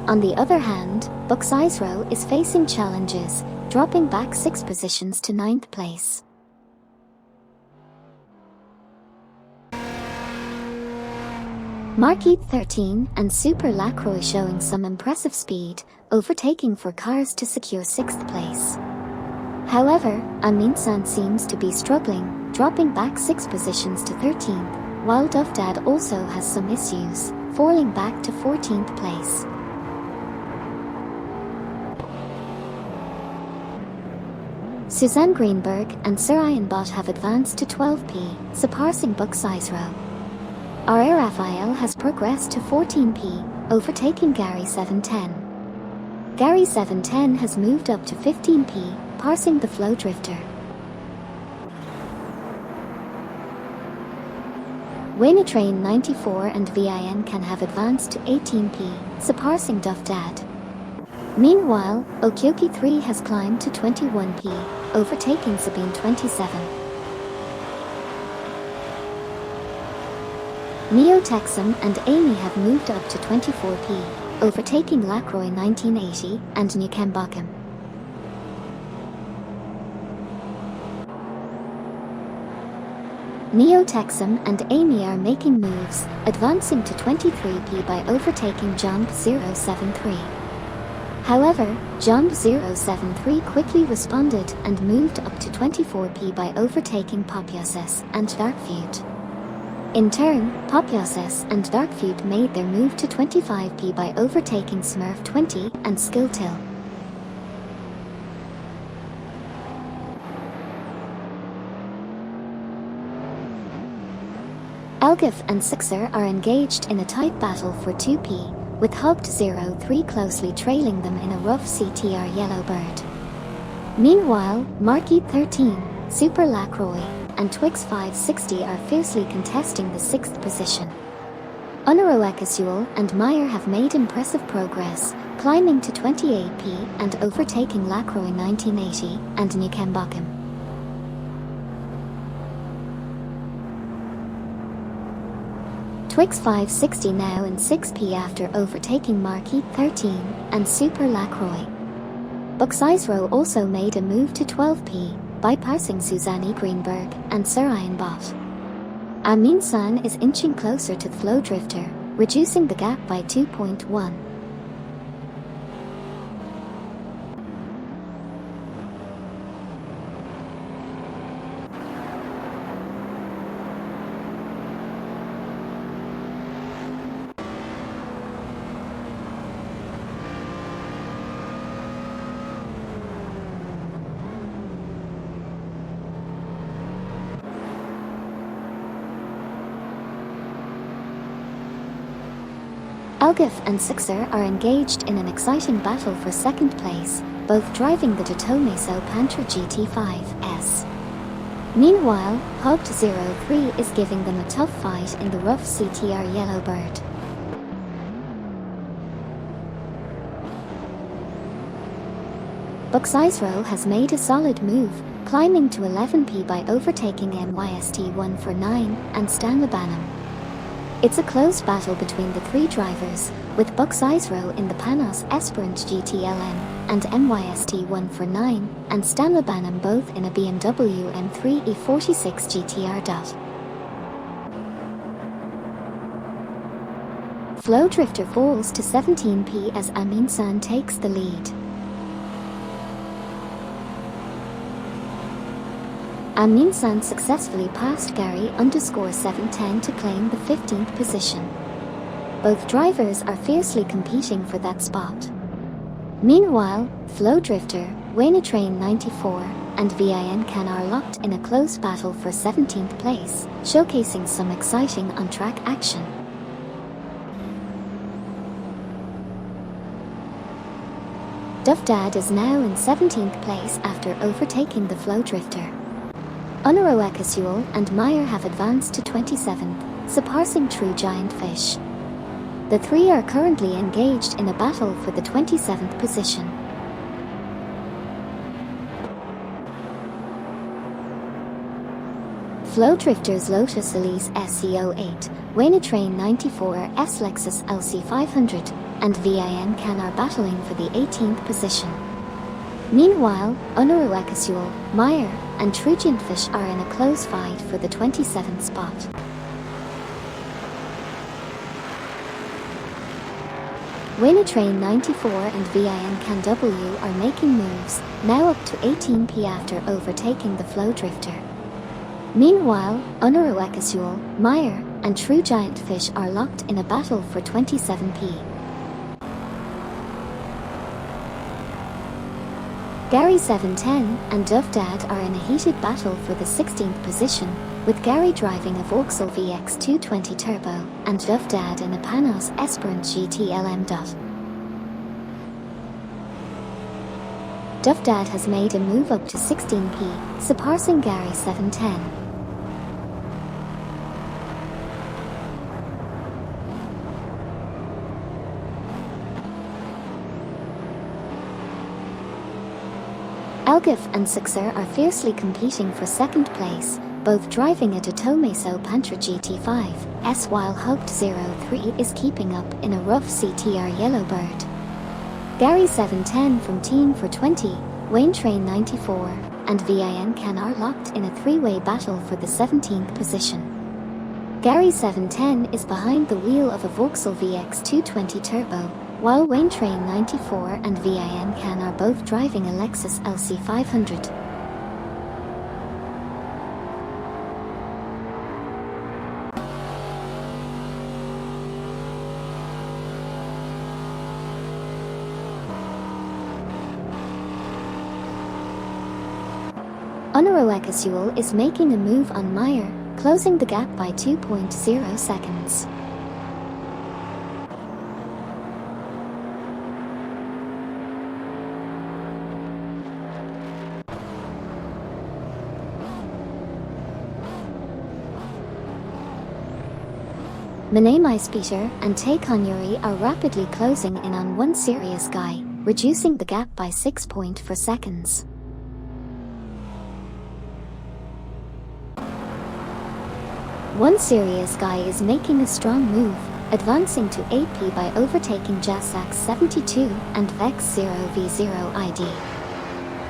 On the other hand, Buck's Row is facing challenges, dropping back 6 positions to 9th place. Marquis 13 and Super Lacroix showing some impressive speed, overtaking 4 cars to secure 6th place. However, Aminsan seems to be struggling, dropping back 6 positions to 13th, while Duffdad also has some issues, falling back to 14th place. Suzanne Greenberg and Sir Ian Bott have advanced to 12p, surpassing Buck's Row. R.A. Raphael has progressed to 14p, overtaking Gary 710. Gary 710 has moved up to 15p, passing the Flow Drifter. Train 94 and VIN have advanced to 18p, surpassing Duffdad. Meanwhile, Okioki 3 has climbed to 21p, overtaking Sabine 27. Neo Texum and Amy have moved up to 24p, overtaking Lacroix 1980 and Newcomb. Neo Texum and Amy are making moves, advancing to 23p by overtaking Jump 073. However, Jump073 quickly responded and moved up to 24p by overtaking Popioses and Darkfeud. In turn, Popioses and Darkfeud made their move to 25p by overtaking Smurf20 and Skilltill. Elgif and Sixer are engaged in a tight battle for 2p, with Hugged03 closely trailing them in a rough CTR Yellowbird. Meanwhile, Marquis13, Super Lacroix, and Twix560 are fiercely contesting the 6th position. Unaroekasuel and Meyer have made impressive progress, climbing to 28p and overtaking Lacroix 1980 and Nukembakum. Twix560 now in 6p after overtaking Marquis13 and Super Lacroix. Buxizero also made a move to 12p, bypassing Susanne Greenberg and Sarayan Bot. Amin San is inching closer to the Flow Drifter, reducing the gap by 2.1. Elgif and Sixer are engaged in an exciting battle for 2nd place, both driving the Datomeso Pantra GT5S. Meanwhile, Hugged03 is giving them a tough fight in the rough CTR Yellowbird. Buxizero has made a solid move, climbing to 11p by overtaking MYST149 and Stanlebanham. It's a close battle between the 3 drivers, with Buxizero in the Panos Esperant GTLM and MYST149 and Stanlebanham both in a BMW M3 E46 GTR. Flow Drifter falls to 17p as Amin San takes the lead. Amin San successfully passed Gary_710 to claim the 15th position. Both drivers are fiercely competing for that spot. Meanwhile, Flow Drifter, Waynetrain 94, and VIN Can are locked in a close battle for 17th place, showcasing some exciting on-track action. Duffdad is now in 17th place after overtaking the Flow Drifter. Unaroekasuel and Meyer have advanced to 27th, surpassing True Giant Fish. The 3 are currently engaged in a battle for the 27th position. Flow Drifter's Lotus Elise SC08, Waynetrain 94 S Lexus LC500, and VIN Can are battling for the 18th position. Meanwhile, Unaroekasuel, Meyer, and True Giant Fish are in a close fight for the 27th spot. Waynetrain 94 and VIN Can W are making moves, now up to 18p after overtaking the Flow Drifter. Meanwhile, Unaroekasuel, Meyer, and True Giant Fish are locked in a battle for 27p. Gary710 and Duffdad are in a heated battle for the 16th position, with Gary driving a Vauxhall VX220 Turbo and Duffdad in a Panos Esperant GT-LM. Duffdad has made a move up to 16p, surpassing Gary710. Elgif and Sixer are fiercely competing for 2nd place, both driving a Datomeso Pantra GT5S while Hugged03 is keeping up in a rough CTR Yellowbird. Gary710 from Team for 20, Waynetrain 94, and VIN Can are locked in a 3-way battle for the 17th position. Gary710 is behind the wheel of a Vauxhall VX220 Turbo, while Wayne Train 94 and VIN Can are both driving a Lexus LC500. Onorawakasul is making a move on Meyer, closing the gap by 2.0 seconds. Manamai Speeder and Taekanyuri are rapidly closing in on One Serious Guy, reducing the gap by 6.4 seconds. One Serious Guy is making a strong move, advancing to 8P by overtaking Jasax 72 and Vex 0v0 ID.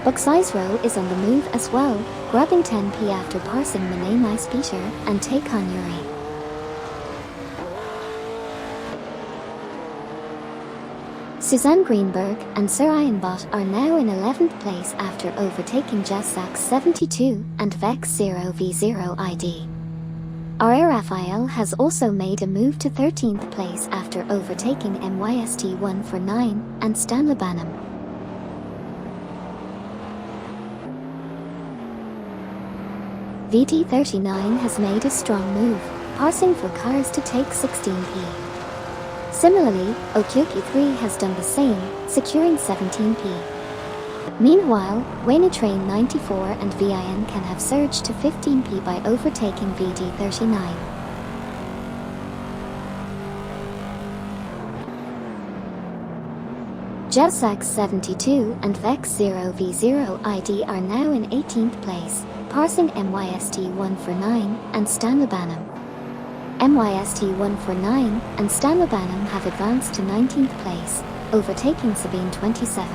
Buxizro is on the move as well, grabbing 10P after passing Manamai Speeder and Taekanyuri. Suzanne Greenberg and Sir Ironbot are now in 11th place after overtaking Jasax 72 and Vex 0v0 ID. R.A. Raphael has also made a move to 13th place after overtaking MYST 149 and Stan Lebanam. VT39 has made a strong move, passing for cars to take 16P. Similarly, Okyoki 3 has done the same, securing 17P. Meanwhile, Wayne Train 94 and VIN Can have surged to 15P by overtaking VT39. Jasax 72 and Vex 0v0 ID are now in 18th place, passing MYST 149 and Stan Lebanam. MYST 149 and Stan Lebanam have advanced to 19th place, overtaking Sabine 27.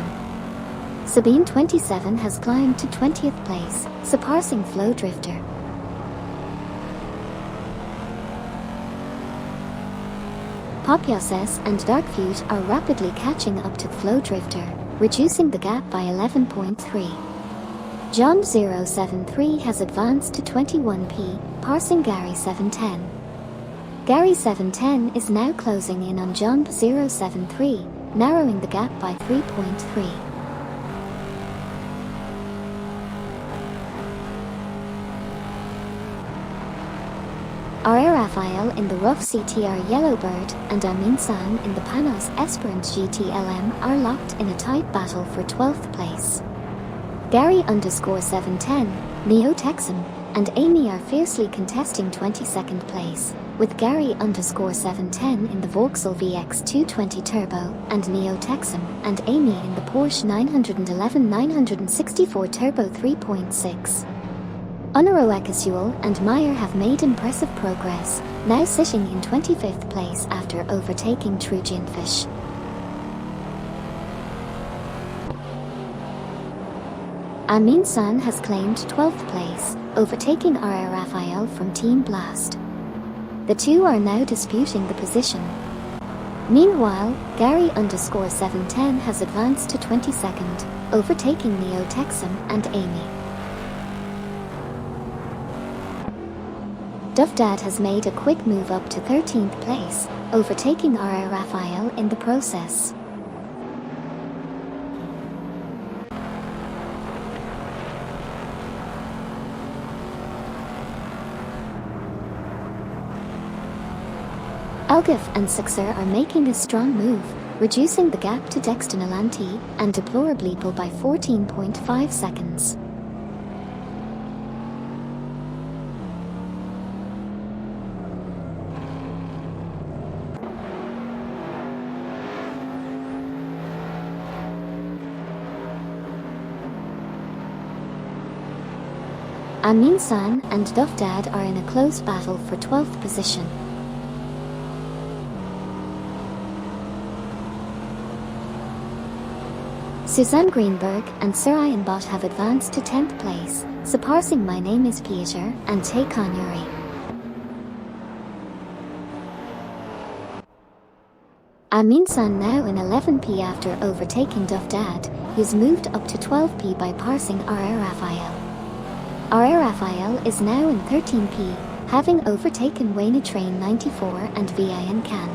Sabine 27 has climbed to 20th place, surpassing Flow Drifter. Popyoses and Dark Feud are rapidly catching up to Flow Drifter, reducing the gap by 11.3. John 073 has advanced to 21P, passing Gary 710. Gary 710 is now closing in on John 073, narrowing the gap by 3.3. R.A. Raphael in the Rough CTR Yellowbird and Amin San in the Panos Esperant GTLM are locked in a tight battle for 12th place. Gary _710, Neo Texan, and Amy are fiercely contesting 22nd place, with Gary _710 in the Vauxhall VX220 Turbo and Neo Texan, and Amy in the Porsche 911 964 Turbo 3.6. Onorawakasul and Meyer have made impressive progress, now sitting in 25th place after overtaking Trojan Fish. Amin San has claimed 12th place, overtaking R.A. Raphael from Team Blast. The two are now disputing the position. Meanwhile, Gary _710 has advanced to 22nd, overtaking Neo Texan and Amy. Duff Dad has made a quick move up to 13th place, overtaking R.A. Raphael in the process. Algif and Suxer are making a strong move, reducing the gap to Dexton Alanti and Deplorableeple by 14.5 seconds. Amin San and Duff Dad are in a close battle for 12th position. Suzanne Greenberg and Sir Ironbot have advanced to 10th place, surpassing My Name is Peter and Taekanyuri. Amin-san now in 11p after overtaking Duff Dad, who's moved up to 12p by passing R.R. Raphael. R.R. Raphael is now in 13p, having overtaken Wayne Train 94 and VIN Can.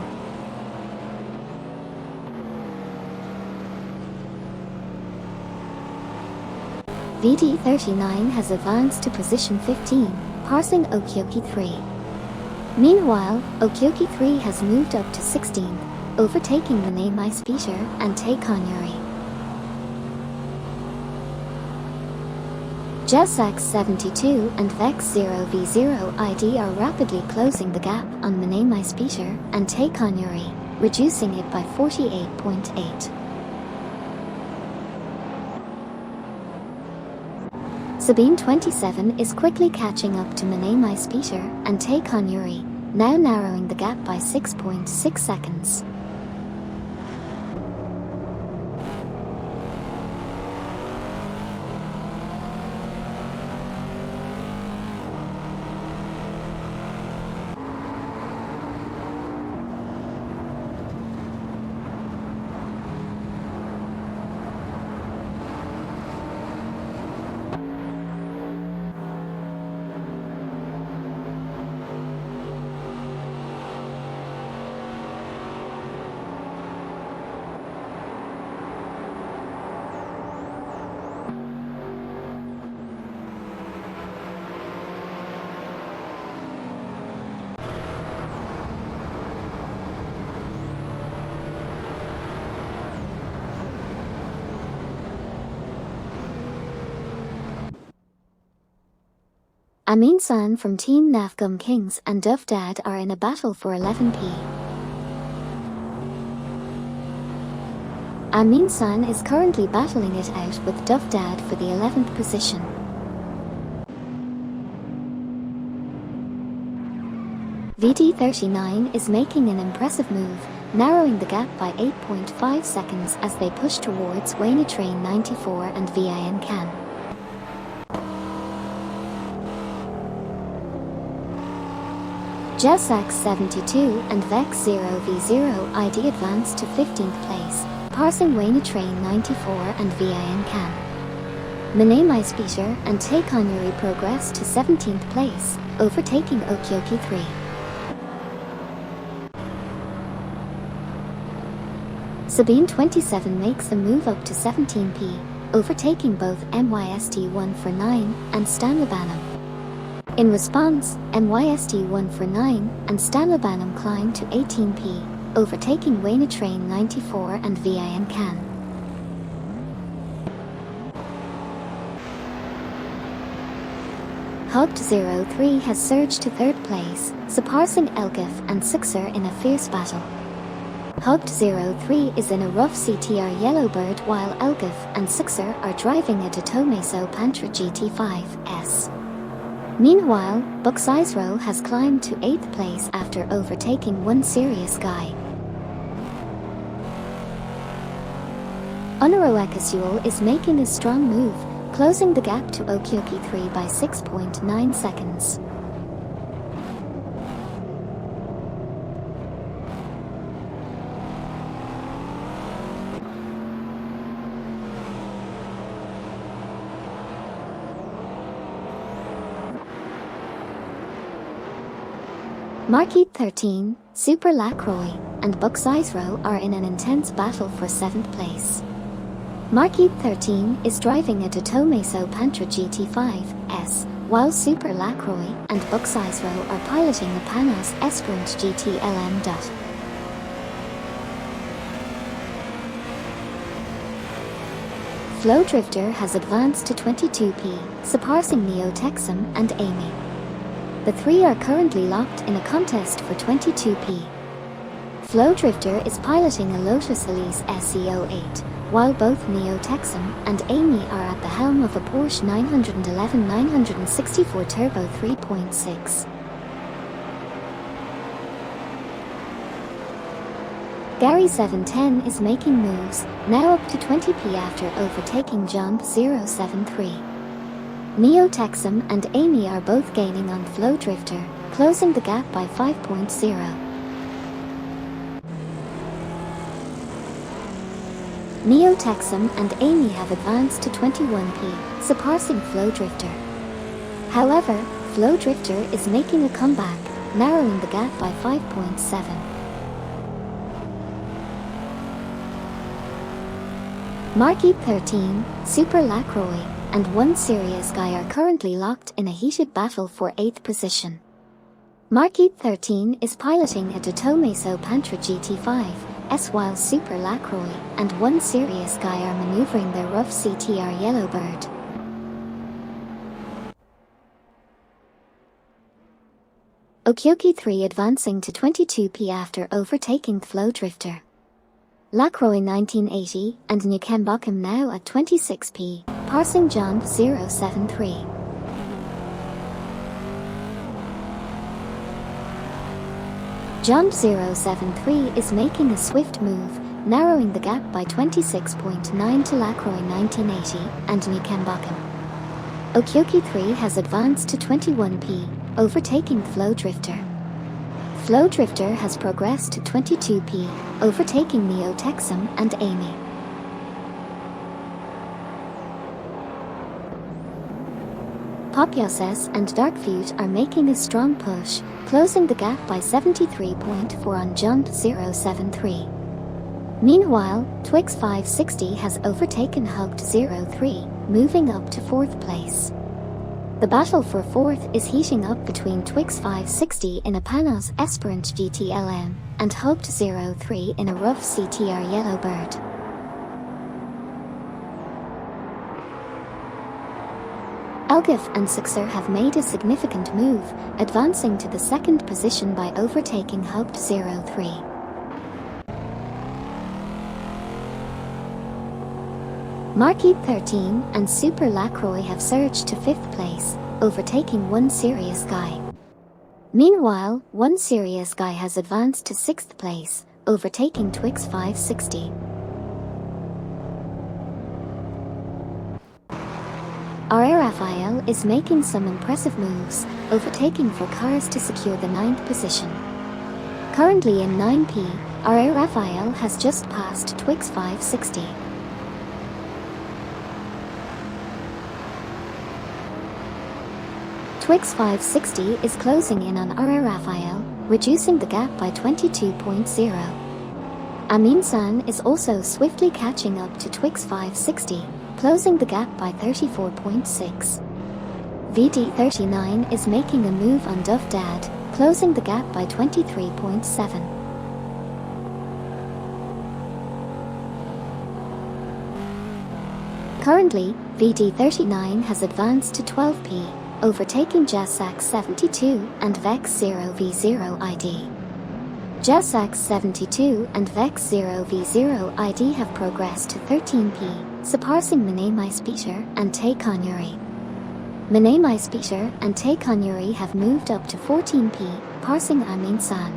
VD39 has advanced to position 15, passing Okyoki 3. Meanwhile, Okyoki 3 has moved up to 16th, overtaking the Namai Speeder and Taekanyuri. Jasax 72 and Vex 0v0 ID are rapidly closing the gap on the Namai Speeder and Taekanyuri, reducing it by 48.8. Sabine 27 is quickly catching up to Manamai Speeder and Taekanyuri, now narrowing the gap by 6.6 seconds. Amin-san from Team Nafgum Kings and Duff Dad are in a battle for 11p. Amin-san is currently battling it out with Duff Dad for the 11th position. VD39 is making an impressive move, narrowing the gap by 8.5 seconds as they push towards Wayne Train 94 and VIN Can. Jasax 72 and Vex 0v0 ID advanced to 15th place, passing Wayne Train 94 and VIN Can. Manamai Speeder and Taekanyuri progress to 17th place, overtaking Okyoki 3. Sabine 27 makes a move up to 17p, overtaking both MYST 149 and Stanlabanam. In response, MYST 149 and Stanlabanam climb to 18p, overtaking Wayne Train 94 and VIN Can. Hugged 03 has surged to 3rd place, surpassing Elgif and Sixer in a fierce battle. Hugged 03 is in a rough CTR Yellowbird while Elgif and Sixer are driving a Datomeso Pantra GT5S. Meanwhile, Buxizro has climbed to 8th place after overtaking One Serious Guy. Unaroakasul is making a strong move, closing the gap to Okyoki 3 by 6.9 seconds. Marquis 13, Super Lacroix, and Buxizro are in an intense battle for 7th place. Marquis 13 is driving a Datomeso Pantra GT5S, while Super Lacroix and Buxizro are piloting a Panos Esperant GT LM. Flow Drifter has advanced to 22p, surpassing Neo Texum and Amy. The three are currently locked in a contest for 22p. Flow Drifter is piloting a Lotus Elise SE08, while both Neo Texum and Amy are at the helm of a Porsche 911-964 Turbo 3.6. Gary 710 is making moves, now up to 20p after overtaking Jump 073. Neo Texum and Amy are both gaining on Flow Drifter, closing the gap by 5.0. Neo Texum and Amy have advanced to 21p, surpassing Flow Drifter. However, Flow Drifter is making a comeback, narrowing the gap by 5.7. Marquis 13, Super Lacroix, and One Serious Guy are currently locked in a heated battle for 8th position. Marquis 13 is piloting a Tomaso Pantra GT5S while Super Lacroix and One Serious Guy are maneuvering their rough CTR Yellowbird. Okyoki 3 advancing to 22p after overtaking Flow Drifter. Lacroix 1980 and Nukembokum now at 26p, passing John 073. John 073 is making a swift move, narrowing the gap by 26.9 to Lacroix 1980 and Nukembokum. Okyoki 3 has advanced to 21p, overtaking Flow Drifter. Flow Drifter has progressed to 22p, overtaking Neo Texum and Amy. Popyoses and Darkfute are making a strong push, closing the gap by 73.4 on John 073. Meanwhile, Twix 560 has overtaken Hugged 03, moving up to 4th place. The battle for 4th is heating up between Twix 560 in a Panos Esperant GTLM and Hugged 03 in a rough CTR Yellowbird. Elgif and Sixer have made a significant move, advancing to the 2nd position by overtaking Hugged 03. Marquis 13 and Super Lacroix have surged to 5th place, overtaking One Serious Guy. Meanwhile, One Serious Guy has advanced to 6th place, overtaking Twix 560. R.A. Raphael is making some impressive moves, overtaking 4 cars to secure the 9th position. Currently in 9p, R.A. Raphael has just passed Twix 560. Twix 560 is closing in on R.A. Raphael, reducing the gap by 22.0. Amin San is also swiftly catching up to Twix 560, closing the gap by 34.6. VD39 is making a move on Duff Dad, closing the gap by 23.7. Currently, VD39 has advanced to 12p, overtaking Jasax 72 and Vex 0v0 ID. Jasax 72 and Vex 0v0 ID have progressed to 13p, surpassing Minami Speeter and Taekonuri. Minami Speeter and Taekonuri have moved up to 14p, passing Amin San.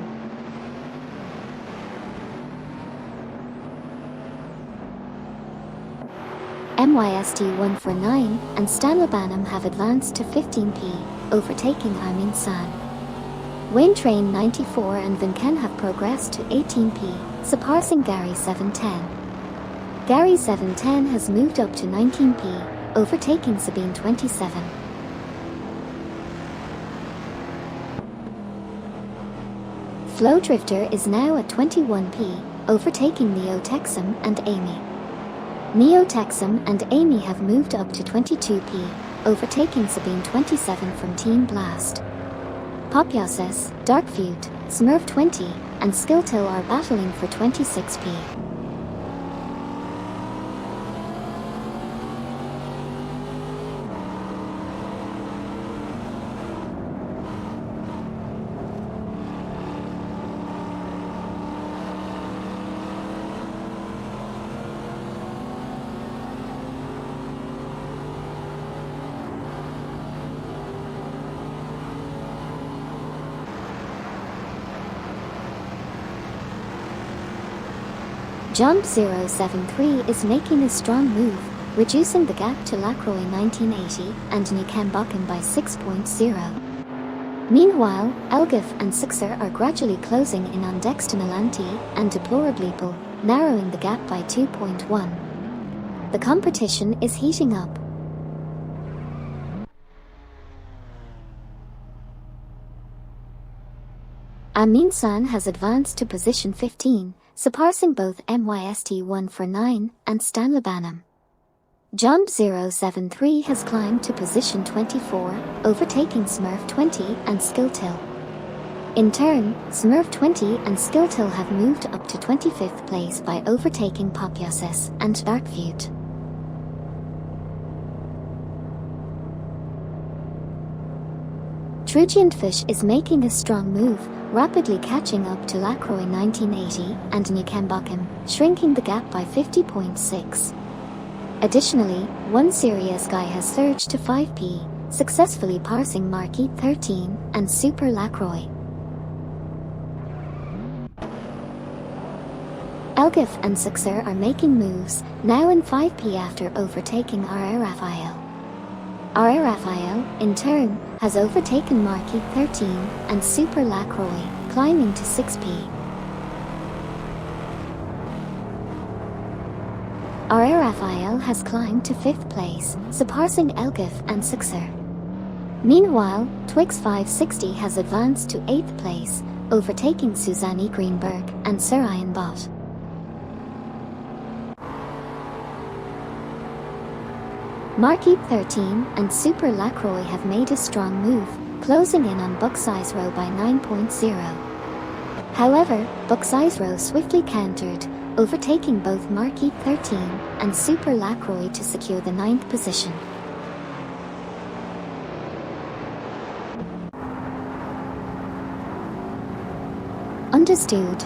MYST 149 and Stanlabanam have advanced to 15p, overtaking Amin San. Wayne Train 94 and Vinken have progressed to 18p, surpassing Gary 710. Gary 710 has moved up to 19p, overtaking Sabine 27. Flow Drifter is now at 21p, overtaking Neo Texum and Amy. Neo Texum and Amy have moved up to 22p, overtaking Sabine 27 from Team Blast. Popyoses, Darkfute, Smurf 20, and Skilto are battling for 26p. Jump 073 is making a strong move, reducing the gap to Lacroix 1980 and Nukembokum by 6.0. Meanwhile, Elgif and Sixer are gradually closing in on Dextonalanti and Deplorableeple, narrowing the gap by 2.1. The competition is heating up. Aminsan has advanced to position 15, surpassing both MYST149 and Stanlebanham. Jond073 has climbed to position 24, overtaking Smurf20 and Skilltill. In turn, Smurf20 and Skilltill have moved up to 25th place by overtaking Popyoses and Darkvute. Trugiantfish is making a strong move, rapidly catching up to Lacroix 1980 and Newkembokim, shrinking the gap by 50.6. Additionally, one Serious Guy has surged to 5p, successfully passing Marquis 13 and Super Lacroix. Elgif and Sixer are making moves, now in 5p after overtaking R.A. Raphael. R.A. Raphael, in turn, has overtaken Marquis 13 and Super Lacroix, climbing to 6p. R.A. Raphael has climbed to 5th place, surpassing Elgif and Sixer. Meanwhile, Twix 560 has advanced to 8th place, overtaking Susanne Greenberg and Sir Ian Bott. Marquis 13 and Super Lacroix have made a strong move, closing in on Bucksizero by 9.0. However, Bucksizero swiftly countered, overtaking both Marquis 13 and Super Lacroix to secure the 9th position. Understood.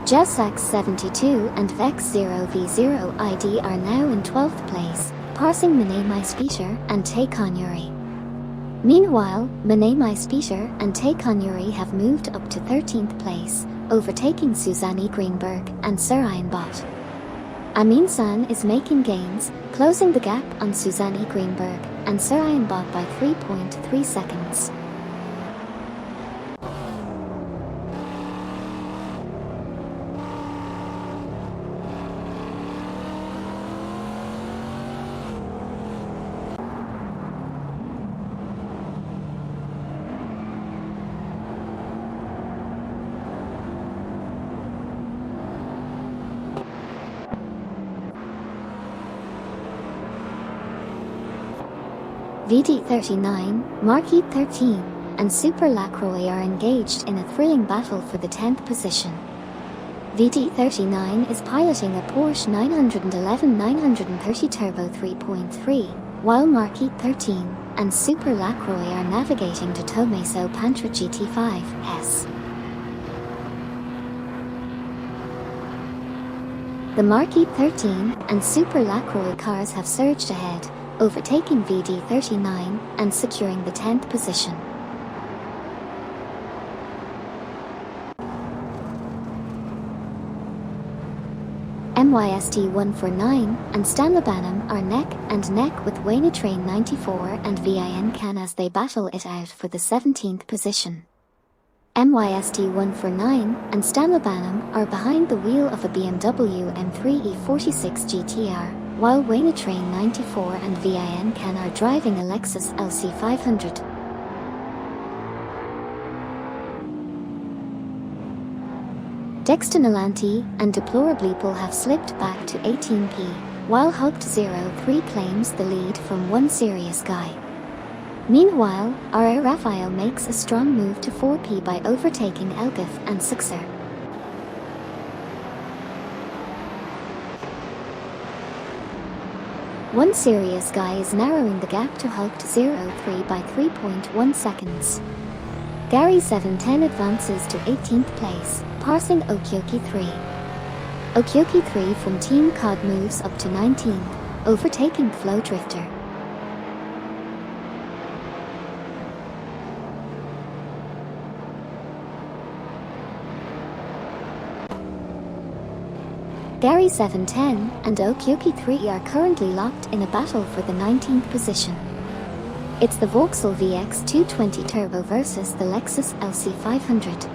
Jasax72 and Vex0v0 ID are now in 12th place, passing Minamai Speeter and Taekon-Yuri. Meanwhile, Minamai Speeter and Taekon-Yuri have moved up to 13th place, overtaking Susanne Greenberg and Sir Ian Bott. Aminsan is making gains, closing the gap on Susanne Greenberg and Sir Ian Bott by 3.3 seconds. VD39, Marquis 13, and Super Lacroix are engaged in a thrilling battle for the 10th position. VD39 is piloting a Porsche 911 930 Turbo 3.3, while Marquis 13 and Super Lacroix are navigating to Tomaso Pantra GT5S. The Marquis 13 and Super Lacroix cars have surged ahead, overtaking VD39 and securing the 10th position. MYST149 and Stanlebanham are neck and neck with Waynetrain 94 and VIN Can as they battle it out for the 17th position. MYST149 and Stanlebanham are behind the wheel of a BMW M3 E46 GTR, while Waynetrain 94 and VIN Can are driving a Lexus LC500. Dextonalanti and Deplorableeple have slipped back to 18p, while Hugged03 claims the lead from one Serious Guy. Meanwhile, R.A. Raphael makes a strong move to 4p by overtaking Elgif and Sixer. One Serious Guy is narrowing the gap to Hugged03 by 3.1 seconds. Gary710 advances to 18th place, passing Okyoki3. Okyoki3 from Team COD moves up to 19th, overtaking Flow Drifter. Gary710 and Okyoki3 are currently locked in a battle for the 19th position. It's the Vauxhall VX220 Turbo versus the Lexus LC500.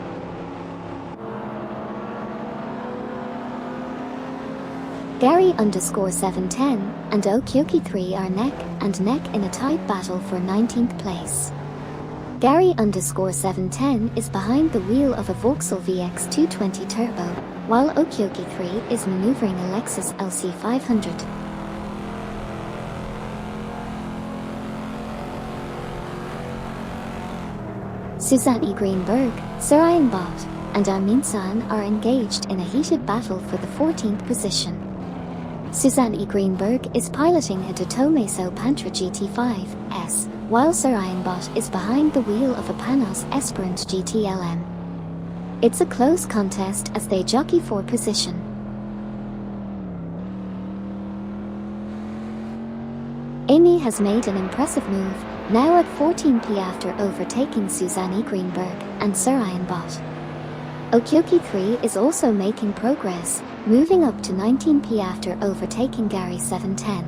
Gary_710 and Okyoki3 are neck and neck in a tight battle for 19th place. Gary_710 is behind the wheel of a Vauxhall VX220 Turbo, while Okyoki3 is maneuvering a Lexus LC500. Susanne Greenberg, Sarayan Bott, and Amin San are engaged in a heated battle for the 14th position. Susanne Greenberg is piloting a Datomaso Pantra GT5S, while Sarayan Bott is behind the wheel of a Panos Esperant GT-LM. It's a close contest as they jockey for position. Amy has made an impressive move, now at 14p after overtaking Susanne Greenberg and Sarayan Bott. Okyoki3 is also making progress, moving up to 19p after overtaking Gary710.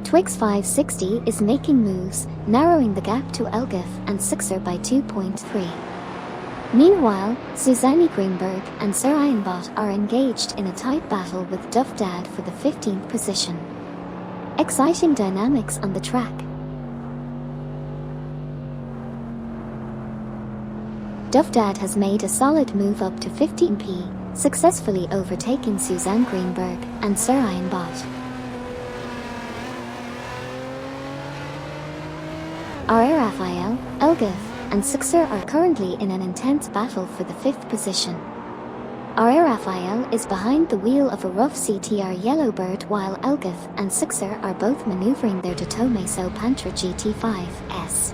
Twix 560 is making moves, narrowing the gap to Elgif and Sixer by 2.3. Meanwhile, Susanne Greenberg and Sarayan Bott are engaged in a tight battle with Duff Dad for the 15th position. Exciting dynamics on the track. Duff Dad has made a solid move up to 15p, successfully overtaking Susanne Greenberg and Sarayan Bott. R.A. Raphael, Elgif, and Sixer are currently in an intense battle for the 5th position. R.A. Raphael is behind the wheel of a rough CTR Yellowbird while Elgif and Sixer are both maneuvering their Datomaso Pantra GT5S.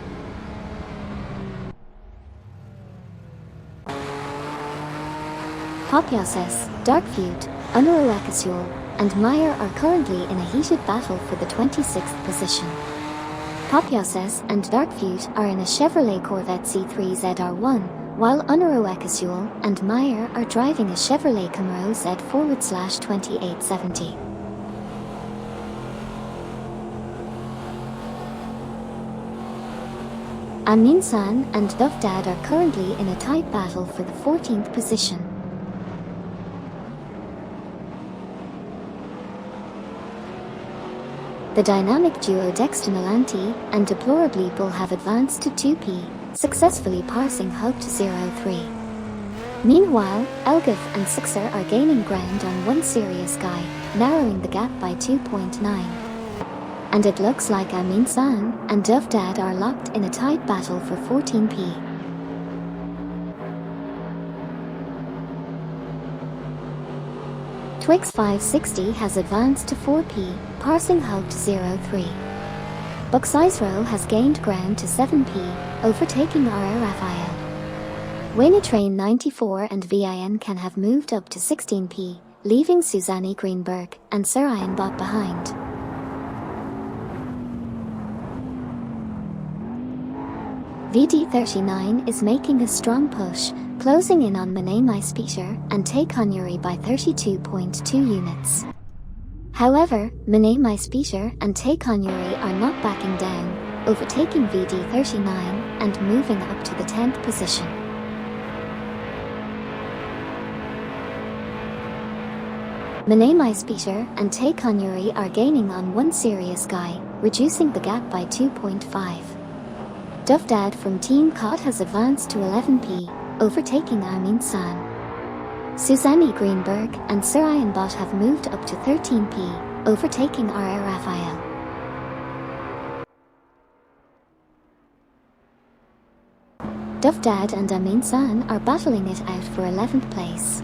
Papiases, Darkfeud, Unruh Akasul, and Meyer are currently in a heated battle for the 26th position. Papiases and Darkfeud are in a Chevrolet Corvette C3 ZR1, while Unruh Akasul and Meyer are driving a Chevrolet Camaro Z/2870. Amin San and Duff Dad are currently in a tight battle for the 14th position. The dynamic duo Dexter Nalanti and Deplorably Bull have advanced to 2p, successfully passing Hope to 0-3. Meanwhile, Elgif and Sixer are gaining ground on One Serious Guy, narrowing the gap by 2.9. And it looks like Amin San and Duff Dad are locked in a tight battle for 14p. Twix 560 has advanced to 4p, passing Hope to 0-3. Buxisro has gained ground to 7p, overtaking R.A. Raphael. Wayne Train 94 and VIN can have moved up to 16p, leaving Susanne Greenberg and Sarayan Bott behind. VD39 is making a strong push, closing in on Mane Maispeter and Taekon by 32.2 units. However, Mane Maispeter and Taekon are not backing down, overtaking VD39 and moving up to the 10th position. Mane Maispeter and Taekon are gaining on One Serious Guy, reducing the gap by 2.5. Duff Dad from Team COD has advanced to 11p, overtaking Amin San. Susanne Greenberg and Sarayan Bott have moved up to 13p, overtaking R.A. Raphael. Dufdad and Amin San are battling it out for 11th place.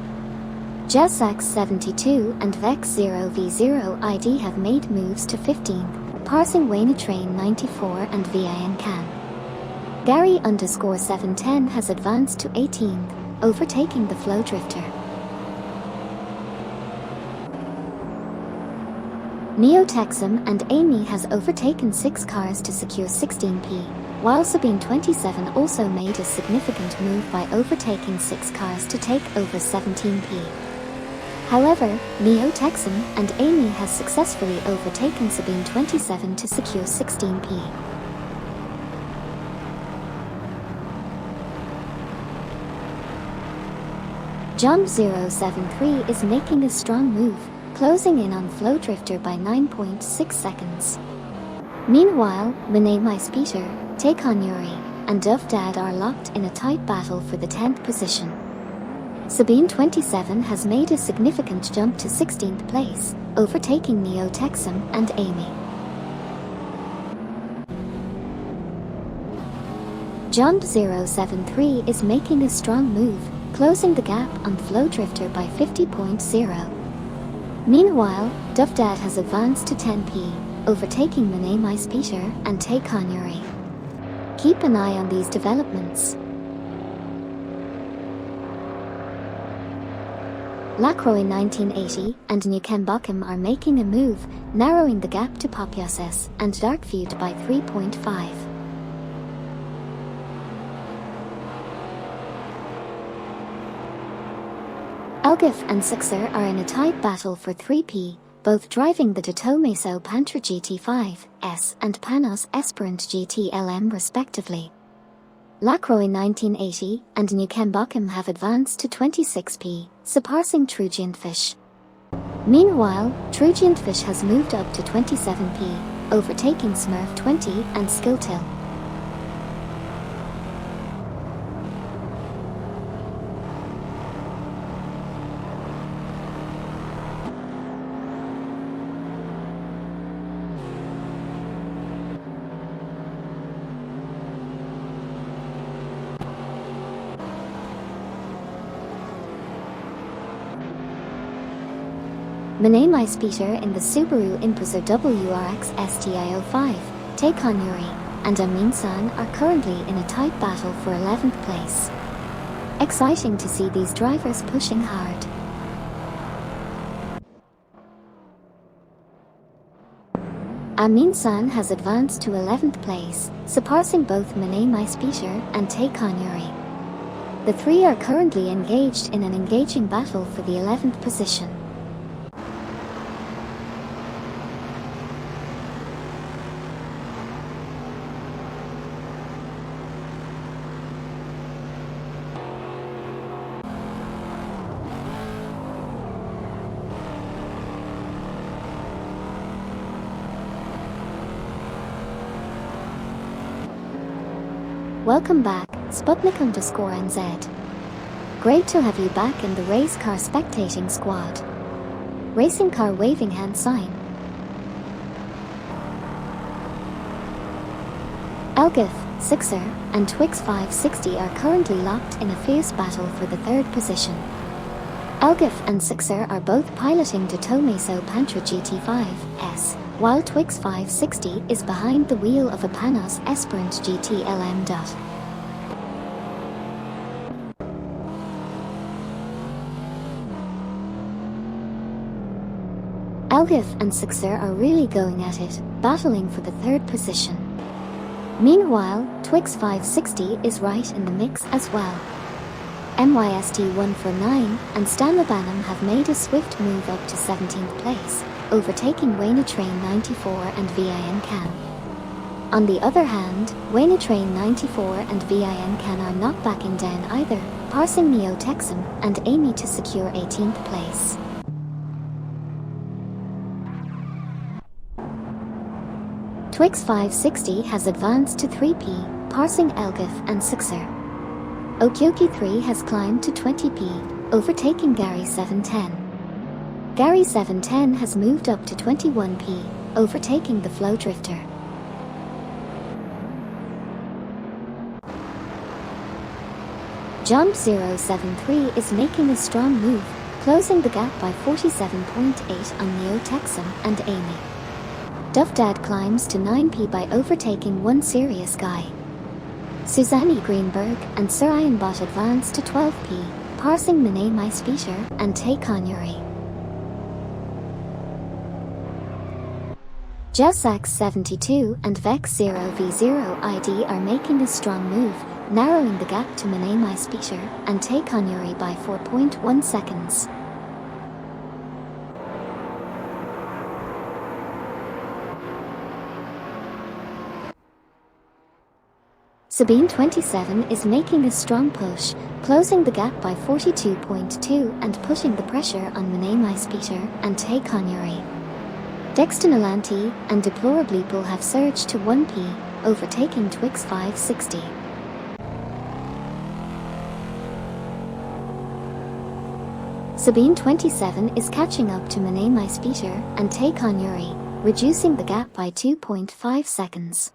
Jazzax 72 and Vex 0v0 ID have made moves to 15th, passing Wayne Train 94 and VIN Can. Gary _710 has advanced to 18th, overtaking the Flow Drifter. Neo Texum and Amy has overtaken 6 cars to secure 16p, while Sabine 27 also made a significant move by overtaking 6 cars to take over 17p. However, Neo Texum and Amy has successfully overtaken Sabine 27 to secure 16p. John 073 is making a strong move, closing in on Flow Drifter by 9.6 seconds. Meanwhile, Mane Peter, Take On Yuri, and Dufdad are locked in a tight battle for the 10th position. Sabine 27 has made a significant jump to 16th place, overtaking Neo Texum and Amy. John 073 is making a strong move, closing the gap on Flow Drifter by 50.0. Meanwhile, Dufdad has advanced to 10p, overtaking Mane Peter and Take On Yuri. Keep an eye on these developments. Lacroix 1980 and Nukembokim are making a move, narrowing the gap to Popyoses and Darkfeud by 3.5. Elgif and Sixer are in a tight battle for 3p, both driving the Datomeso Pantra GT5 S and Panos Esperant GT LM respectively. Lacroix 1980 and Nukembokim have advanced to 26p, surpassing Trugiantfish. Meanwhile, Trugiantfish has moved up to 27p, overtaking Smurf 20 and Skilltill. Mane Peter in the Subaru Impreza WRX STI05, Take On Yuri, and Amin San are currently in a tight battle for 11th place. Exciting to see these drivers pushing hard. Amin San has advanced to 11th place, surpassing both Mane Peter and Take On Yuri. The three are currently engaged in an engaging battle for the 11th position. Welcome back, Sputnik_NZ. Great to have you back in the race car spectating squad. Racing car waving hand sign. Elgif, Sixer, and Twix 560 are currently locked in a fierce battle for the 3rd position. Elgif and Sixer are both piloting Datomeso Pantra GT5 S, while Twix 560 is behind the wheel of a Panos Esperant GT LM. Elgif and Sixer are really going at it, battling for the 3rd position. Meanwhile, Twix 560 is right in the mix as well. MYST 149 and Stanlabanum have made a swift move up to 17th place, overtaking Wayne Train 94 and VIN Can. On the other hand, Wayne Train 94 and VIN Can are not backing down either, passing Neo Texum and Amy to secure 18th place. Twix 560 has advanced to 3p, passing Elgif and Sixer. Okyoki 3 has climbed to 20p, overtaking Gary 710. Gary 710 has moved up to 21p, overtaking the Flow Drifter. Jump 073 is making a strong move, closing the gap by 47.8 on Neo Texan and Amy. Dovdad climbs to 9p by overtaking One Serious Guy. Susanne Greenberg and Sarayan Bot advance to 12p, passing Mine Speeter and Tay Connery. Jessax 72 and Vex 0v0 ID are making a strong move, narrowing the gap to Mine Speeter and Tay Connery by 4.1 seconds. Sabine 27 is making a strong push, closing the gap by 42.2 and putting the pressure on Mine Speeter and Tay Connery. Dexton Alanti and Deplorableeple have surged to 1p, overtaking Twix 560. Sabine 27 is catching up to Mine Speeter and Tay Connery, reducing the gap by 2.5 seconds.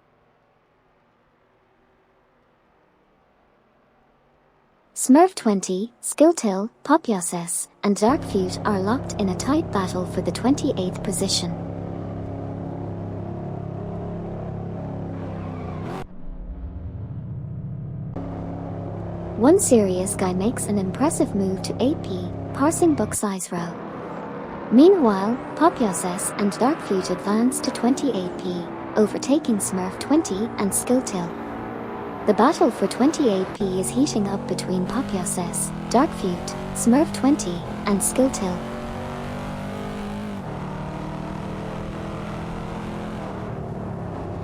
Smurf 20, Skilltill, Popyoses, and Darkfute are locked in a tight battle for the 28th position. One Serious Guy makes an impressive move to 8p, passing Bucksize Row. Meanwhile, Popyoses and Darkfute advance to 28p, overtaking Smurf 20 and Skilltill. The battle for 28p is heating up between Popyoses, Darkfute, Smurf 20, and Skilltill.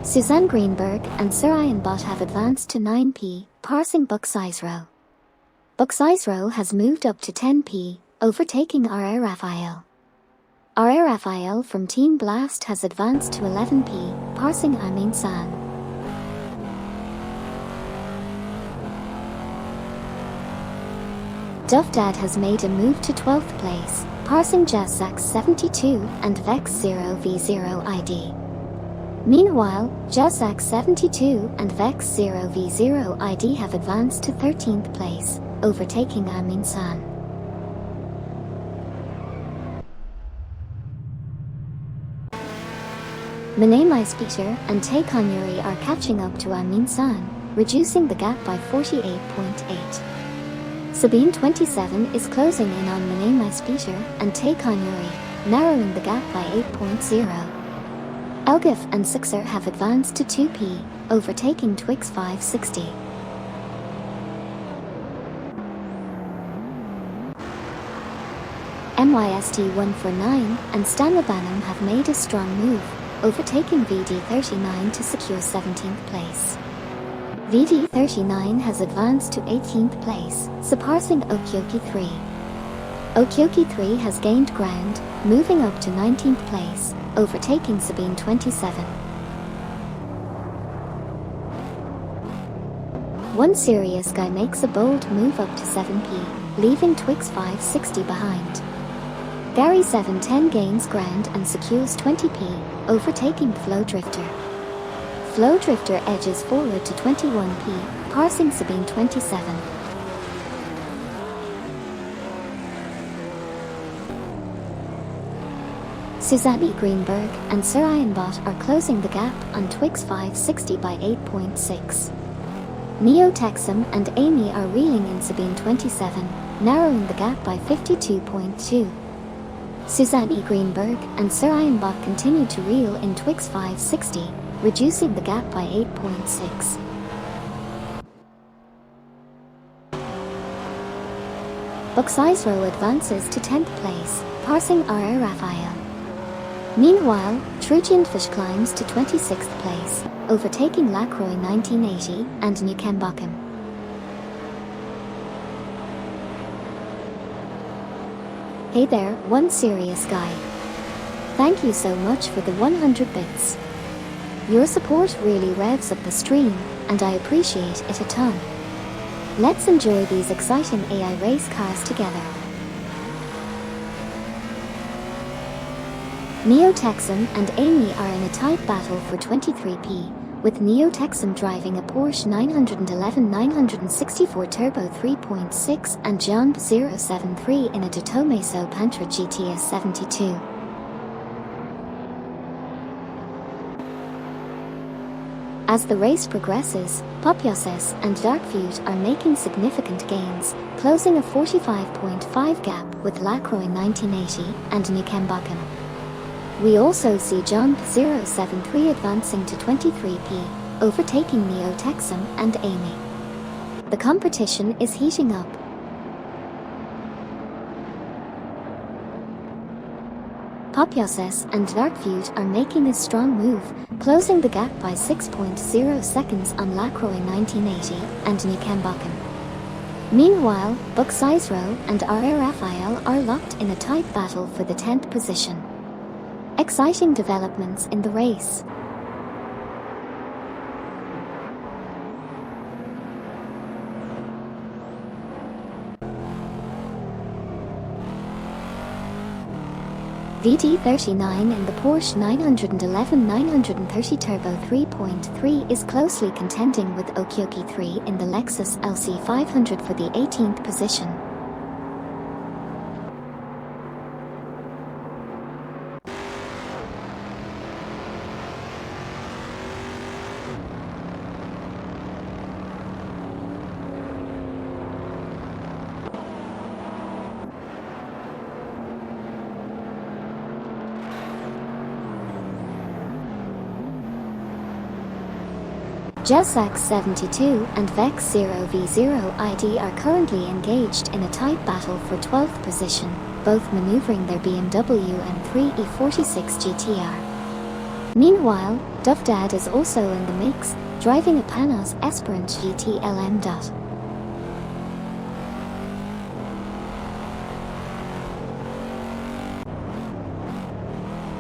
Susanne Greenberg and Sarayan Bot have advanced to 9p, passing Bucksize Row. Bucksize Row has moved up to 10p, overtaking R.A. Raphael. R.A. Raphael from Team Blast has advanced to 11p, passing Amin San. Dovdad has made a move to 12th place, passing Jessax 72 and Vex 0v0 ID. Meanwhile, Jessax 72 and Vex 0v0 ID have advanced to 13th place, overtaking Amin San. Mine Speeter and Tay Connery are catching up to Amin San, reducing the gap by 48.8. Sabine 27 is closing in on Mine Speeter and Tay Connery, narrowing the gap by 8.0. Elgif and Sixer have advanced to 2p, overtaking Twix 560. MYST 149 and Stanlebanham have made a strong move, overtaking VD39 to secure 17th place. VD39 has advanced to 18th place, surpassing Okyoki 3. Okyoki 3 has gained ground, moving up to 19th place, overtaking Sabine 27. One Serious Guy makes a bold move up to 7p, leaving Twix 560 behind. Gary 710 gains ground and secures 20p, overtaking Flow Drifter. Flow Drifter edges forward to 21p, passing Sabine 27. Susanne Greenberg and Sarayan Bot are closing the gap on Twix 560 by 8.6. Neo Texan and Amy are reeling in Sabine 27, narrowing the gap by 52.2. Susanne Greenberg and Sarayan Bot continue to reel in Twix 560, reducing the gap by 8.6. Bucksize Row advances to 10th place, passing R.A. Raphael. Meanwhile, Trugian Fish climbs to 26th place, overtaking Lacroix 1980 and Newkembocken. Hey there, One Serious Guy. Thank you so much for the 100 bits. Your support really revs up the stream, and I appreciate it a ton. Let's enjoy these exciting AI race cars together. Neo Texan and Amy are in a tight battle for 23p, with Neo Texan driving a Porsche 911 964 Turbo 3.6 and John 073 in a Datomeso Pantra GTS 72. As the race progresses, Popioses and Darkfeud are making significant gains, closing a 45.5 gap with Lacroix 1980 and Nukembakken. We also see John 073 advancing to 23p, overtaking Neo Texan and Amy. The competition is heating up. Popioses and Darkfeud are making a strong move, closing the gap by 6.0 seconds on Lacroix 1980 and Nukembakken. Meanwhile, Buxizro and RRFIL are locked in a tight battle for the 10th position. Exciting developments in the race. VD39 in the Porsche 911 930 Turbo 3.3 is closely contending with Okioki 3 in the Lexus LC500 for the 18th position. Jessax 72 and Vex 0v0 ID are currently engaged in a tight battle for 12th position, both maneuvering their BMW M3 E46 GTR. Meanwhile, Dovdad is also in the mix, driving a Panos Esperant GT LM.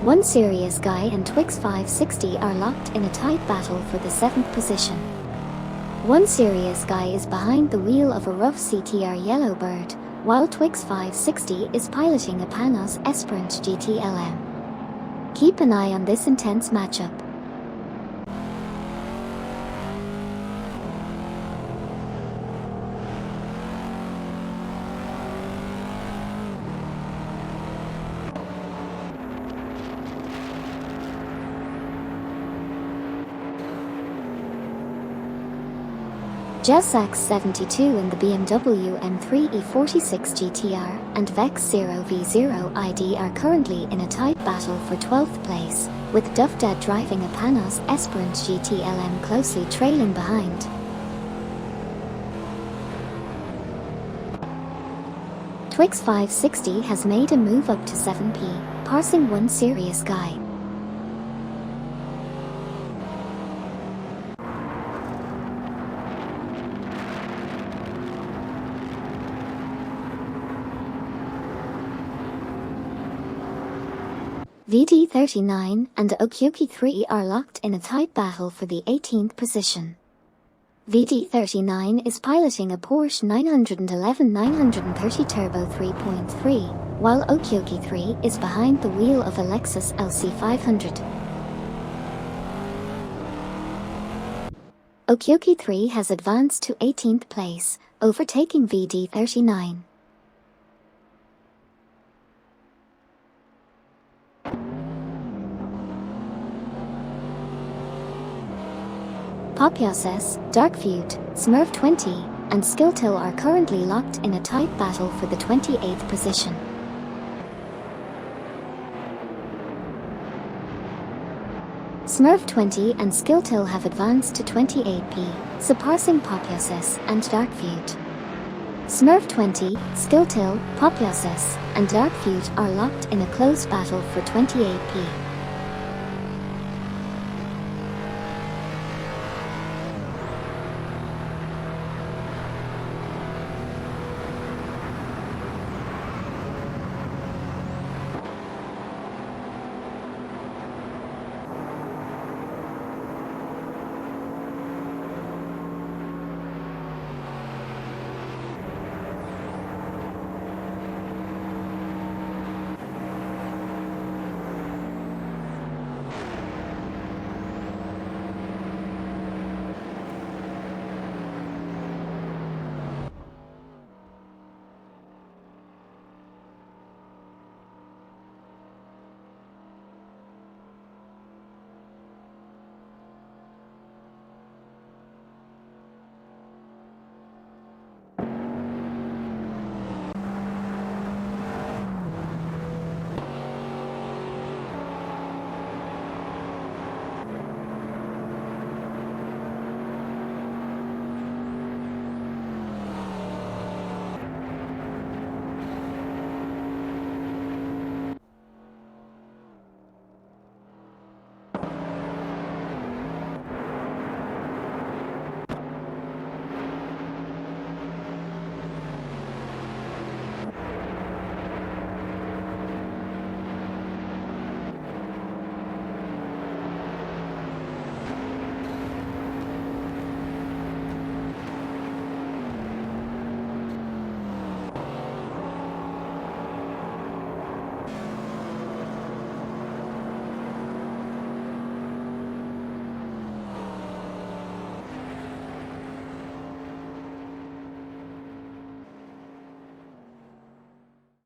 One Serious Guy and Twix 560 are locked in a tight battle for the 7th position. One Serious Guy is behind the wheel of a rough CTR Yellowbird, while Twix 560 is piloting a Panos Esperant GT LM. Keep an eye on this intense matchup. Jessax 72 in the BMW M3 E46 GTR and Vex 0v0 ID are currently in a tight battle for 12th place, with Dovdad driving a Panos Esperant GT LM closely trailing behind. Twix 560 has made a move up to 7p, passing One Serious Guy. VD39 and Okioki 3 are locked in a tight battle for the 18th position. VD39 is piloting a Porsche 911 930 Turbo 3.3, while Okioki 3 is behind the wheel of a Lexus LC500. Okioki 3 has advanced to 18th place, overtaking VD39. Popioses, Darkfeud, Smurf 20, and Skilltill are currently locked in a tight battle for the 28th position. Smurf 20 and Skilltill have advanced to 28p, surpassing Popioses and Darkfeud. Smurf 20, Skilltill, Popioses, and Darkfeud are locked in a close battle for 28p.